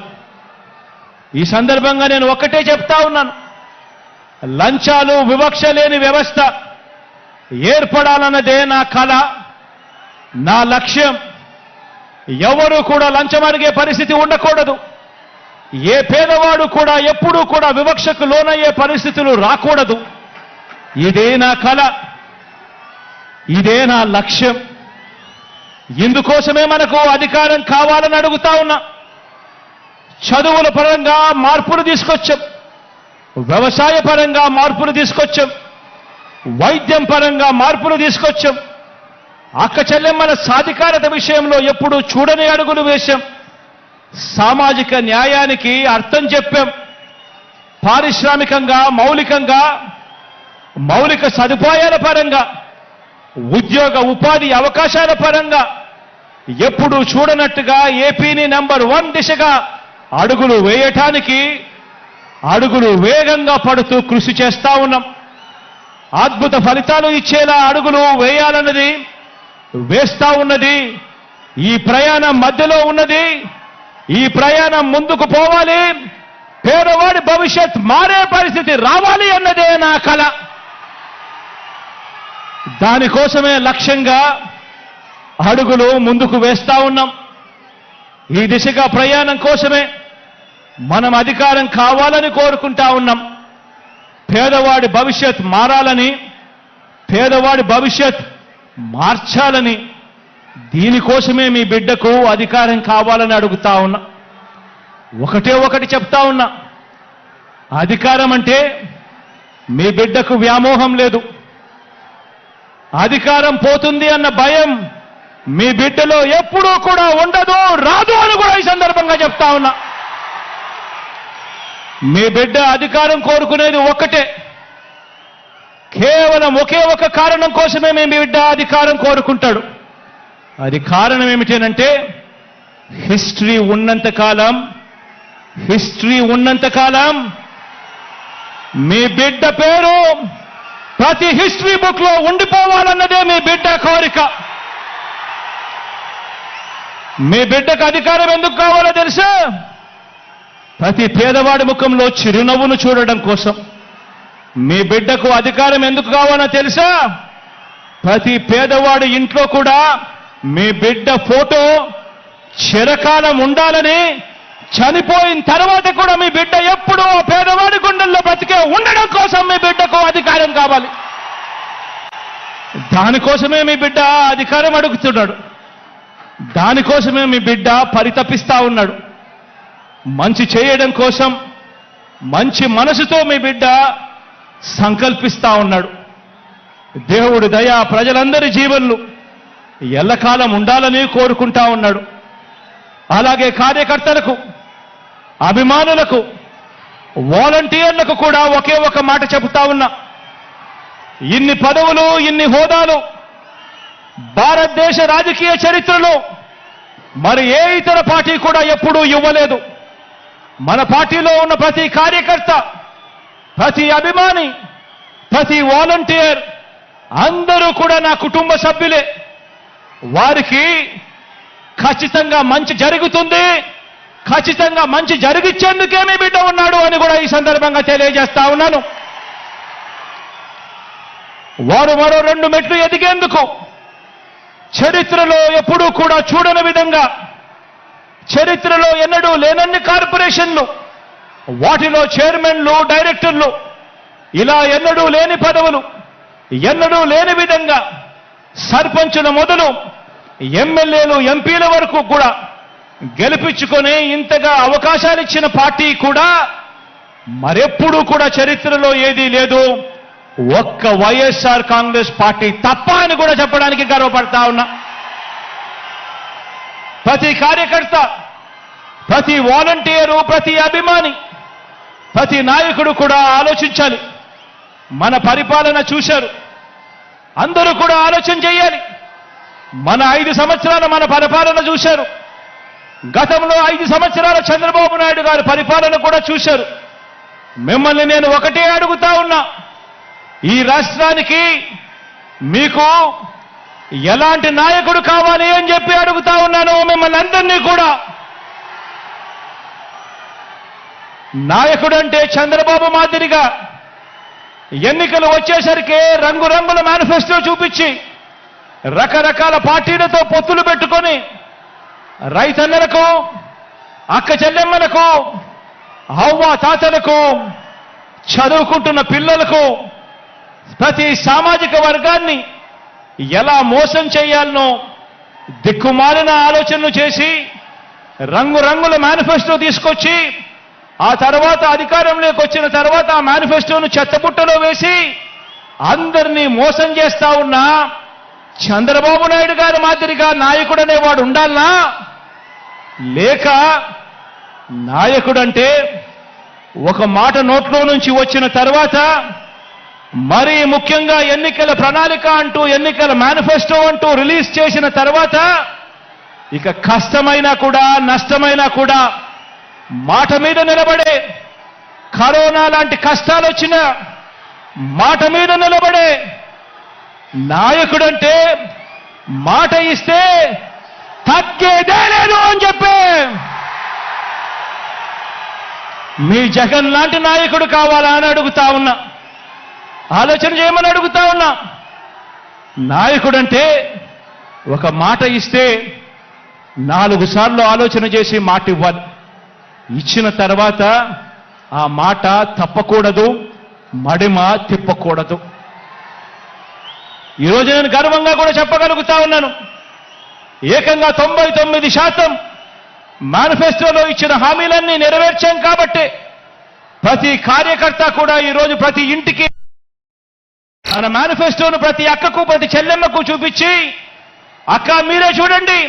ఈ సందర్భంగా నేను ఒక్కటే చెప్తా ఉన్నాను. లంచాలు, వివక్ష లేని వ్యవస్థ ఏర్పడాలన్నదే నా కల, నా లక్ష్యం. ఎవరు కూడా లంచం అడిగే పరిస్థితి ఉండకూడదు. ఏ పేదవాడు కూడా ఎప్పుడూ కూడా వివక్షకు లోనయ్యే పరిస్థితులు రాకూడదు. ఇదే నా కల, ఇదే నా లక్ష్యం. ఇందుకోసమే మనకు అధికారం కావాలని అడుగుతా ఉన్నా. చదువుల పరంగా మార్పులు తీసుకొచ్చాం, వ్యవసాయ పరంగా మార్పులు తీసుకొచ్చాం, వైద్యం పరంగా మార్పులు తీసుకొచ్చాం, అక్క చెల్లెమ్మల సాధికారత విషయంలో ఎప్పుడూ చూడని అడుగులు వేశాం, సామాజిక న్యాయానికి అర్థం చెప్పాం, పారిశ్రామికంగా మౌలిక సదుపాయాల పరంగా ఉద్యోగ ఉపాధి అవకాశాల పరంగా ఎప్పుడూ చూడనట్టుగా ఏపీని నంబర్ 1 దిశగా అడుగులు వేయటానికి అడుగులు వేగంగా పడుతూ కృషి చేస్తా ఉన్నాం. అద్భుత ఫలితాలు ఇచ్చేలా అడుగులు వేయాలన్నది వేస్తా ఉన్నది. ఈ ప్రయాణం మధ్యలో ఉన్నది. ఈ ప్రయాణం ముందుకు పోవాలి. పేదవాడి భవిష్యత్ మారే పరిస్థితి రావాలి అన్నదే నా కల. దానికోసమే లక్ష్యంగా అడుగులు ముందుకు వేస్తా ఉన్నాం. ఈ దిశగా ప్రయాణం కోసమే మనం అధికారం కావాలని కోరుకుంటా ఉన్నాం. పేదవాడి భవిష్యత్ మారాలని, పేదవాడి భవిష్యత్ మార్చాలని, దీనికోసమే మీ బిడ్డకు అధికారం కావాలని అడుగుతా ఉన్నా. ఒకటి చెప్తా ఉన్నా, అధికారం అంటే మీ బిడ్డకు వ్యామోహం లేదు. అధికారం పోతుంది అన్న భయం మీ బిడ్డలో ఎప్పుడూ కూడా ఉండదు, రాదు అని కూడా ఈ సందర్భంగా చెప్తా ఉన్నా. మీ బిడ్డ అధికారం కోరుకునేది ఒక్కటే, కేవలం ఒకే ఒక కారణం కోసమే మీ బిడ్డ అధికారం కోరుకుంటాడు. అది కారణం ఏమిటంటే హిస్టరీ ఉన్నంత కాలం మీ బిడ్డ పేరు ప్రతి హిస్టరీ బుక్ లో ఉండిపోవాలన్నదే మీ బిడ్డ కోరిక. మీ బిడ్డకు అధికారం ఎందుకు కావాలో తెలుసా? ప్రతి పేదవాడి ముఖంలో చిరునవ్వును చూడడం కోసం. మీ బిడ్డకు అధికారం ఎందుకు కావాలో తెలుసా? ప్రతి పేదవాడి ఇంట్లో కూడా మీ బిడ్డ ఫోటో చిరకాలం ఉండాలని, చనిపోయిన తర్వాత కూడా మీ బిడ్డ ఎప్పుడూ పేదవాడి గుండెల్లో బతికే ఉండడం కోసం మీ బిడ్డకు అధికారం కావాలి. దానికోసమే మీ బిడ్డ అధికారం అడుగుతున్నాడు. దానికోసమే మీ బిడ్డ పరితపిస్తా ఉన్నాడు. మంచి చేయడం కోసం మంచి మనసుతో మీ బిడ్డ సంకల్పిస్తా ఉన్నాడు. దేవుడి దయ ప్రజలందరి జీవన్లు ఎల్లకాలం ఉండాలని కోరుకుంటా ఉన్నాడు. అలాగే కార్యకర్తలకు, అభిమానులకు, వాలంటీర్లకు కూడా ఒకే ఒక మాట చెబుతా ఉన్నా. ఇన్ని పదవులు, ఇన్ని హోదాలు భారతదేశ రాజకీయ చరిత్రలో మరి ఏ ఇతర పార్టీ కూడా ఎప్పుడూ ఇవ్వలేదు. మన పార్టీలో ఉన్న ప్రతి కార్యకర్త, ప్రతి అభిమాని, ప్రతి వాలంటీర్ అందరూ కూడా నా కుటుంబ సభ్యులే. వారికి ఖచ్చితంగా మంచి జరుగుతుంది, ఖచ్చితంగా మంచి జరిగిచ్చేందుకే మీ బిడ్డ ఉన్నాడు అని కూడా ఈ సందర్భంగా తెలియజేస్తా ఉన్నాను. వారు మరో 2 మెట్లు ఎదిగేందుకు చరిత్రలో ఎప్పుడూ కూడా చూడని విధంగా, చరిత్రలో ఎన్నడూ లేనన్ని కార్పొరేషన్లు, వాటిలో చైర్మన్లు, డైరెక్టర్లు, ఇలా ఎన్నడూ లేని పదవులు, ఎన్నడూ లేని విధంగా సర్పంచుల మొదలు ఎమ్మెల్యేలు, ఎంపీల వరకు కూడా గెలిపించుకొని ఇంతగా అవకాశాలు ఇచ్చిన పార్టీ కూడా మరెప్పుడూ కూడా చరిత్రలో ఏదీ లేదు, ఒక్క వైఎస్ఆర్ కాంగ్రెస్ పార్టీ తప్ప అని కూడా చెప్పడానికి గర్వపడతా ఉన్నా. ప్రతి కార్యకర్త, ప్రతి వాలంటీరు, ప్రతి అభిమాని, ప్రతి నాయకుడు కూడా ఆలోచించాలి. మన పరిపాలన చూశారు, అందరూ కూడా ఆలోచన చేయాలి. మన 5 సంవత్సరాల మన పరిపాలన చూశారు. గతంలో 5 సంవత్సరాల చంద్రబాబు నాయుడు గారి పరిపాలన కూడా చూశారు. మిమ్మల్ని నేను ఒకటే అడుగుతా ఉన్నా, ఈ రాష్ట్రానికి మీకు ఎలాంటి నాయకుడు కావాలి అని చెప్పి అడుగుతా ఉన్నాను మిమ్మల్ని అందరినీ కూడా. నాయకుడు అంటే చంద్రబాబు మాదిరిగా ఎన్నికలు వచ్చేసరికి రంగురంగుల మేనిఫెస్టో చూపించి రకరకాల పార్టీలతో పొత్తులు పెట్టుకొని రైతన్నలకు, అక్క చెల్లెమ్మలకు, అవ్వ తాతలకు, చదువుకుంటున్న పిల్లలకు, ప్రతి సామాజిక వర్గాన్ని ఎలా మోసం చేయాలనో దిక్కుమాలిన ఆలోచనలు చేసి రంగురంగుల మేనిఫెస్టో తీసుకొచ్చి ఆ తర్వాత అధికారంలోకి వచ్చిన తర్వాత ఆ మేనిఫెస్టోను చెత్తబుట్టలో వేసి అందరినీ మోసం చేస్తా ఉన్న చంద్రబాబు నాయుడు గారి మాదిరిగా నాయకుడు అనేవాడు ఉండాలనా? లేక నాయకుడంటే ఒక మాట నోట్లో నుంచి వచ్చిన తర్వాత మరీ ముఖ్యంగా ఎన్నికల ప్రణాళిక అంటూ ఎన్నికల మేనిఫెస్టో అంటూ రిలీజ్ చేసిన తర్వాత ఇక కష్టమైనా కూడా నష్టమైనా కూడా మాట మీద నిలబడే, కరోనా లాంటి కష్టాలు వచ్చినా మాట మీద నిలబడే నాయకుడంటే మాట ఇస్తే తగ్గేదే లేదు అని చెప్పే మీ జగన్ లాంటి నాయకుడు కావాలా అని అడుగుతా ఉన్నా. ఆలోచన చేయమని అడుగుతా ఉన్నా. నాయకుడంటే ఒక మాట ఇస్తే 4 సార్లు ఆలోచన చేసి మాట ఇవ్వాలి. ఇచ్చిన తర్వాత ఆ మాట తప్పకూడదు, మడిమ తిప్పకూడదు. ఈరోజు నేను గర్వంగా కూడా చెప్పగలుగుతా ఉన్నాను. ఏకంగా 99% మేనిఫెస్టోలో ఇచ్చిన హామీలన్నీ నెరవేర్చాం కాబట్టి ప్రతి కార్యకర్త కూడా ఈరోజు ప్రతి ఇంటికి మన మేనిఫెస్టోను ప్రతి అక్కకు ప్రతి చెల్లెమ్మకు చూపించి, అక్క మీరే చూడండి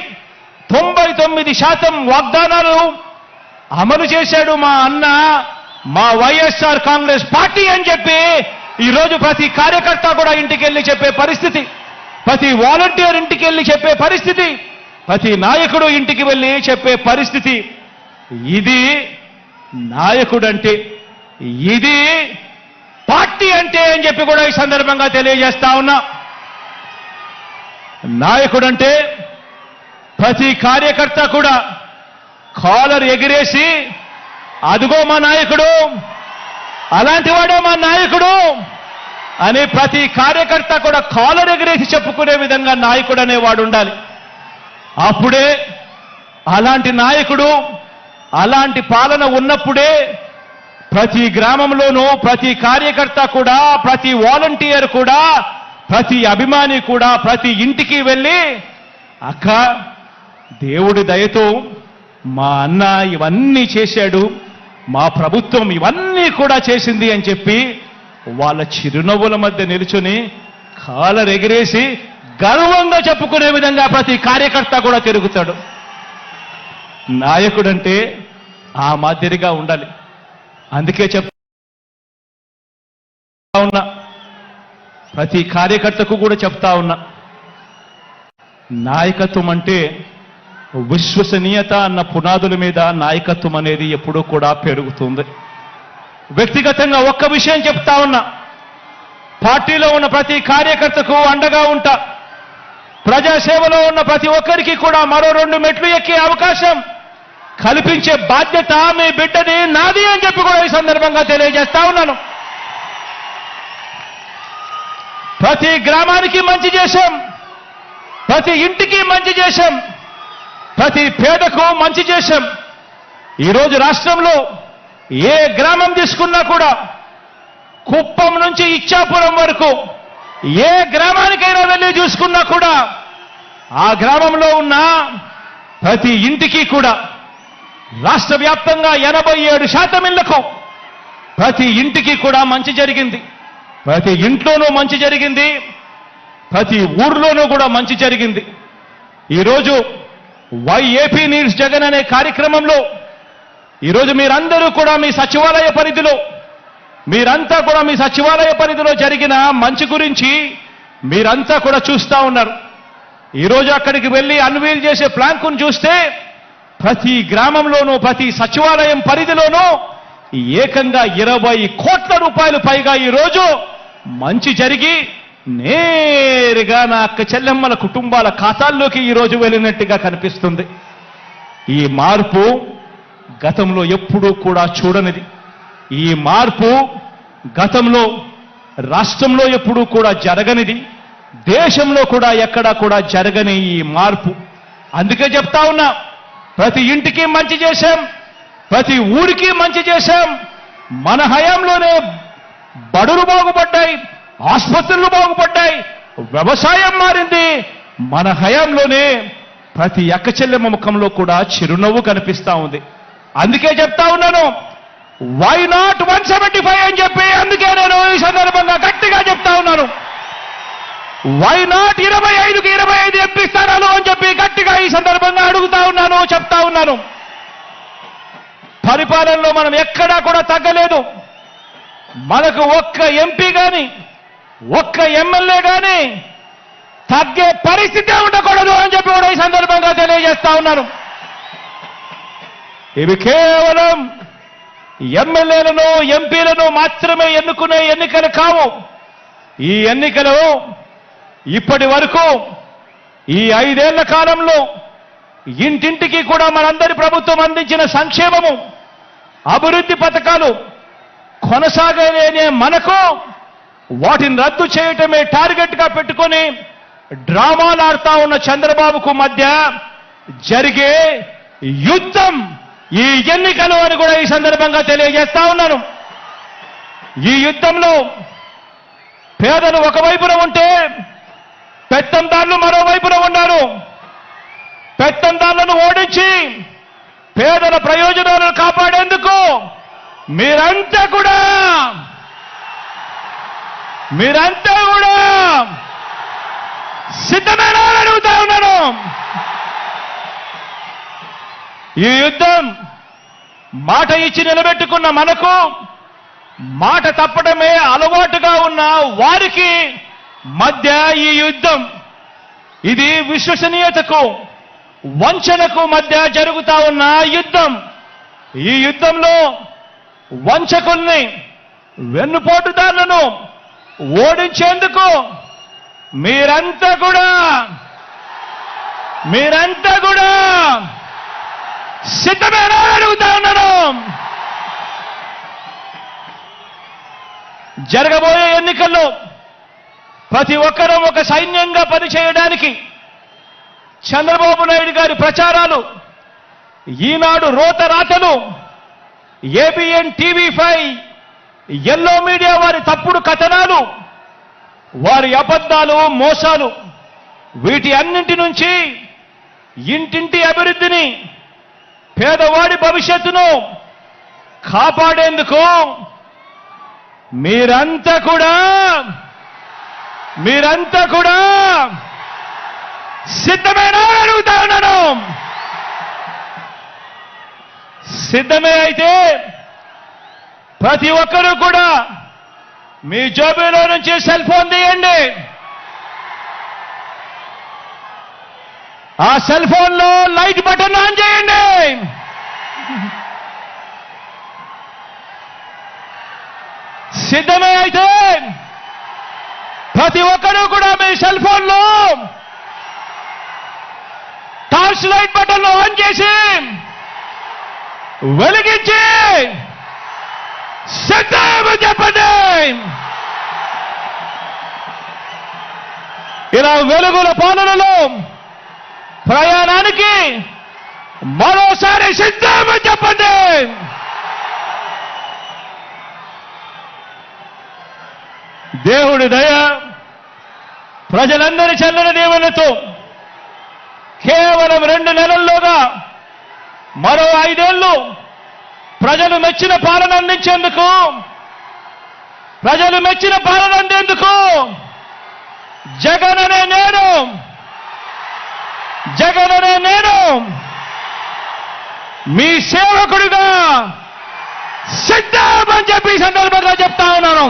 99% వాగ్దానాలు అమలు చేశాడు మా అన్న, మా వైఎస్ఆర్ కాంగ్రెస్ పార్టీ అని చెప్పి ఈరోజు ప్రతి కార్యకర్త కూడా ఇంటికి వెళ్ళి చెప్పే పరిస్థితి, ప్రతి వాలంటీర్ ఇంటికి వెళ్ళి చెప్పే పరిస్థితి, ప్రతి నాయకుడు ఇంటికి వెళ్ళి చెప్పే పరిస్థితి. ఇది నాయకుడంటే, ఇది పార్టీ అంటే అని చెప్పి కూడా ఈ సందర్భంగా తెలియజేస్తా ఉన్నా. నాయకుడంటే ప్రతి కార్యకర్త కూడా కాలర్ ఎగిరేసి అదుగో మా నాయకుడు, అలాంటి వాడే మా నాయకుడు అని ప్రతి కార్యకర్త కూడా కాలర్ ఎగిరేసి చెప్పుకునే విధంగా నాయకుడు అనేవాడు ఉండాలి. అప్పుడే అలాంటి నాయకుడు, అలాంటి పాలన ఉన్నప్పుడే ప్రతి గ్రామంలోనూ ప్రతి కార్యకర్త కూడా, ప్రతి వాలంటీర్ కూడా, ప్రతి అభిమాని కూడా ప్రతి ఇంటికి వెళ్ళి అక్క దేవుడి దయతో మా అన్న ఇవన్నీ చేశాడు, మా ప్రభుత్వం ఇవన్నీ కూడా చేసింది అని చెప్పి వాళ్ళ చిరునవ్వుల మధ్య నిలుచుని కాలర్ ఎగిరేసి గర్వంగా చెప్పుకునే విధంగా ప్రతి కార్యకర్త కూడా తిరుగుతాడు. నాయకుడంటే ఆ మాదిరిగా ఉండాలి. అందుకే చెప్తా ఉన్నా, ప్రతి కార్యకర్తకు కూడా చెప్తా ఉన్నా, నాయకత్వం అంటే విశ్వసనీయత అన్న పునాదుల మీద నాయకత్వం అనేది ఎప్పుడూ కూడా పెరుగుతుంది. వ్యక్తిగతంగా ఒక్క విషయం చెప్తా ఉన్నా, పార్టీలో ఉన్న ప్రతి కార్యకర్తకు అండగా ఉంటా. ప్రజాసేవలో ఉన్న ప్రతి ఒక్కరికి కూడా మరో 2 మెట్లు ఎక్కే అవకాశం కల్పించే బాధ్యత మీ బిడ్డది, నాది అని చెప్పి కూడా ఈ సందర్భంగా తెలియజేస్తా ఉన్నాను. ప్రతి గ్రామానికి మంచి చేశాం, ప్రతి ఇంటికి మంచి చేశాం, ప్రతి పేదకు మంచి చేశాం. ఈరోజు రాష్ట్రంలో ఏ గ్రామం తీసుకున్నా కూడా కుప్పం నుంచి ఇచ్చాపురం వరకు ఏ గ్రామానికైనా వెళ్ళి చూసుకున్నా కూడా ఆ గ్రామంలో ఉన్న ప్రతి ఇంటికి కూడా రాష్ట్ర వ్యాప్తంగా 87% ఇళ్లకు ప్రతి ఇంటికి కూడా మంచి జరిగింది. ప్రతి ఇంట్లోనూ మంచి జరిగింది, ప్రతి ఊర్లోనూ కూడా మంచి జరిగింది. ఈరోజు వై ఏపీ నీడ్స్ జగన్ అనే కార్యక్రమంలో ఈరోజు మీరందరూ కూడా మీ సచివాలయ పరిధిలో, మీరంతా కూడా మీ సచివాలయ పరిధిలో జరిగిన మంచి గురించి మీరంతా కూడా చూస్తా ఉన్నారు. ఈరోజు అక్కడికి వెళ్ళి అన్వీల్ చేసే ప్లాంకును చూస్తే ప్రతి గ్రామంలోనూ ప్రతి సచివాలయం పరిధిలోనూ ఏకంగా 20 కోట్ల రూపాయలు పైగా ఈరోజు మంచి జరిగి నేరుగా నా అక్క చెల్లెమ్మల కుటుంబాల ఖాతాల్లోకి ఈరోజు వెళ్ళినట్టుగా కనిపిస్తుంది. ఈ మార్పు గతంలో ఎప్పుడూ కూడా చూడనిది. ఈ మార్పు గతంలో రాష్ట్రంలో ఎప్పుడూ కూడా జరగనిది, దేశంలో కూడా ఎక్కడా కూడా జరగని ఈ మార్పు. అందుకే చెప్తా ఉన్నా, ప్రతి ఇంటికి మంచి చేశాం, ప్రతి ఊరికి మంచి చేశాం. మన హయాంలోనే బడులు బాగుపడ్డాయి, ఆసుపత్రులు బాగుపడ్డాయి, వ్యవసాయం మారింది. మన హయాంలోనే ప్రతి అక్క చెల్లెమ్మ ముఖంలో కూడా చిరునవ్వు కనిపిస్తా ఉంది. అందుకే చెప్తా ఉన్నాను, వై నాట్ 175 అని చెప్పి అందుకే నేను ఈ సందర్భంగా గట్టిగా చెప్తా ఉన్నాను. వై నాట్ 25కి 25 ఎంపీ స్థానాలు అని చెప్పి గట్టిగా ఈ సందర్భంగా అడుగుతా ఉన్నాను, చెప్తా ఉన్నాను. పరిపాలనలో మనం ఎక్కడా కూడా తగ్గలేదు. మనకు ఒక్క ఎంపీ గాని ఒక్క ఎమ్మెల్యే గాని తగ్గే పరిస్థితే ఉండకూడదు అని చెప్పి కూడా ఈ సందర్భంగా తెలియజేస్తా ఉన్నాను. ఇవి కేవలం ఎమ్మెల్యేలను ఎంపీలను మాత్రమే ఎన్నుకునే ఎన్నికలు కావు. ఈ ఎన్నికలు ఇప్పటి వరకు ఈ 5 ఏళ్ల కాలంలో ఇంటింటికి కూడా మనందరి ప్రభుత్వం అందించిన సంక్షేమము, అభివృద్ధి పథకాలు కొనసాగలేనే మనకు వాటిని రద్దు చేయటమే టార్గెట్ గా పెట్టుకొని డ్రామాలు ఆడుతా ఉన్న చంద్రబాబుకు మధ్య జరిగే యుద్ధం ఈ ఎన్నికలు అని కూడా ఈ సందర్భంగా తెలియజేస్తా ఉన్నాను. ఈ యుద్ధంలో పేదలు ఒకవైపున ఉంటే పెత్తందారులు మరోవైపున ఉన్నారు. పెత్తందారులను ఓడించి పేదల ప్రయోజనాలను కాపాడేందుకు మీరంతా కూడా సిద్ధమేనా అని అడుగుతా ఉన్నాను. ఈ యుద్ధం మాట ఇచ్చి నిలబెట్టుకున్న మనకు మాట తప్పడమే అలవాటుగా ఉన్న వారికి మధ్య ఈ యుద్ధం, ఇది విశ్వసనీయతకు వంచనకు మధ్య జరుగుతా ఉన్న యుద్ధం. ఈ యుద్ధంలో వంచకుల్ని వెన్నుపోటుదారులను ఓడించేందుకు మీరంతా కూడా సిద్ధమేనా అడుగుతా ఉన్నాను. జరగబోయే ఎన్నికల్లో ప్రతి ఒక్కరూ ఒక సైన్యంగా పనిచేయడానికి చంద్రబాబు నాయుడు గారి ప్రచారాలు, ఈనాడు రోత రాతలు, ఏబిఎన్ టీవీ5, ఎల్లో మీడియా వారి తప్పుడు కథనాలు, వారి అబద్ధాలు, మోసాలు, వీటి అన్నింటి నుంచి ఇంటింటి అభివృద్ధిని, పేదవాడి భవిష్యత్తును కాపాడేందుకు మీరంతా కూడా సిద్ధమేనా అడుగుతా ఉన్నాను. సిద్ధమే అయితే ప్రతి ఒక్కరూ కూడా మీ జోబీలో నుంచి సెల్ ఫోన్ తీయండి. ఆ సెల్ ఫోన్లో లైట్ బటన్ ఆన్ చేయండి. సిద్ధమే అయితే ప్రతి ఒక్కరూ కూడా మీ సెల్ ఫోన్లో టార్చ్ లైట్ బటన్ ఆన్ చేసి వెలిగించి సిద్ధమని చెప్పండి. ఇలా వెలుగుల పాలనలో ప్రయాణానికి మరోసారి సిద్ధమని చెప్పండి. దేవుడి దయ, ప్రజలందరి చల్లని దీవెనలతో కేవలం 2 నెలల్లోగా మరో 5 ఏళ్లు ప్రజలు మెచ్చిన పాలన అందించేందుకు, జగన్ అనే నేను మీ సేవకుడిగా సిద్ధమని చెప్పి సందర్భంగా చెప్తా ఉన్నాను.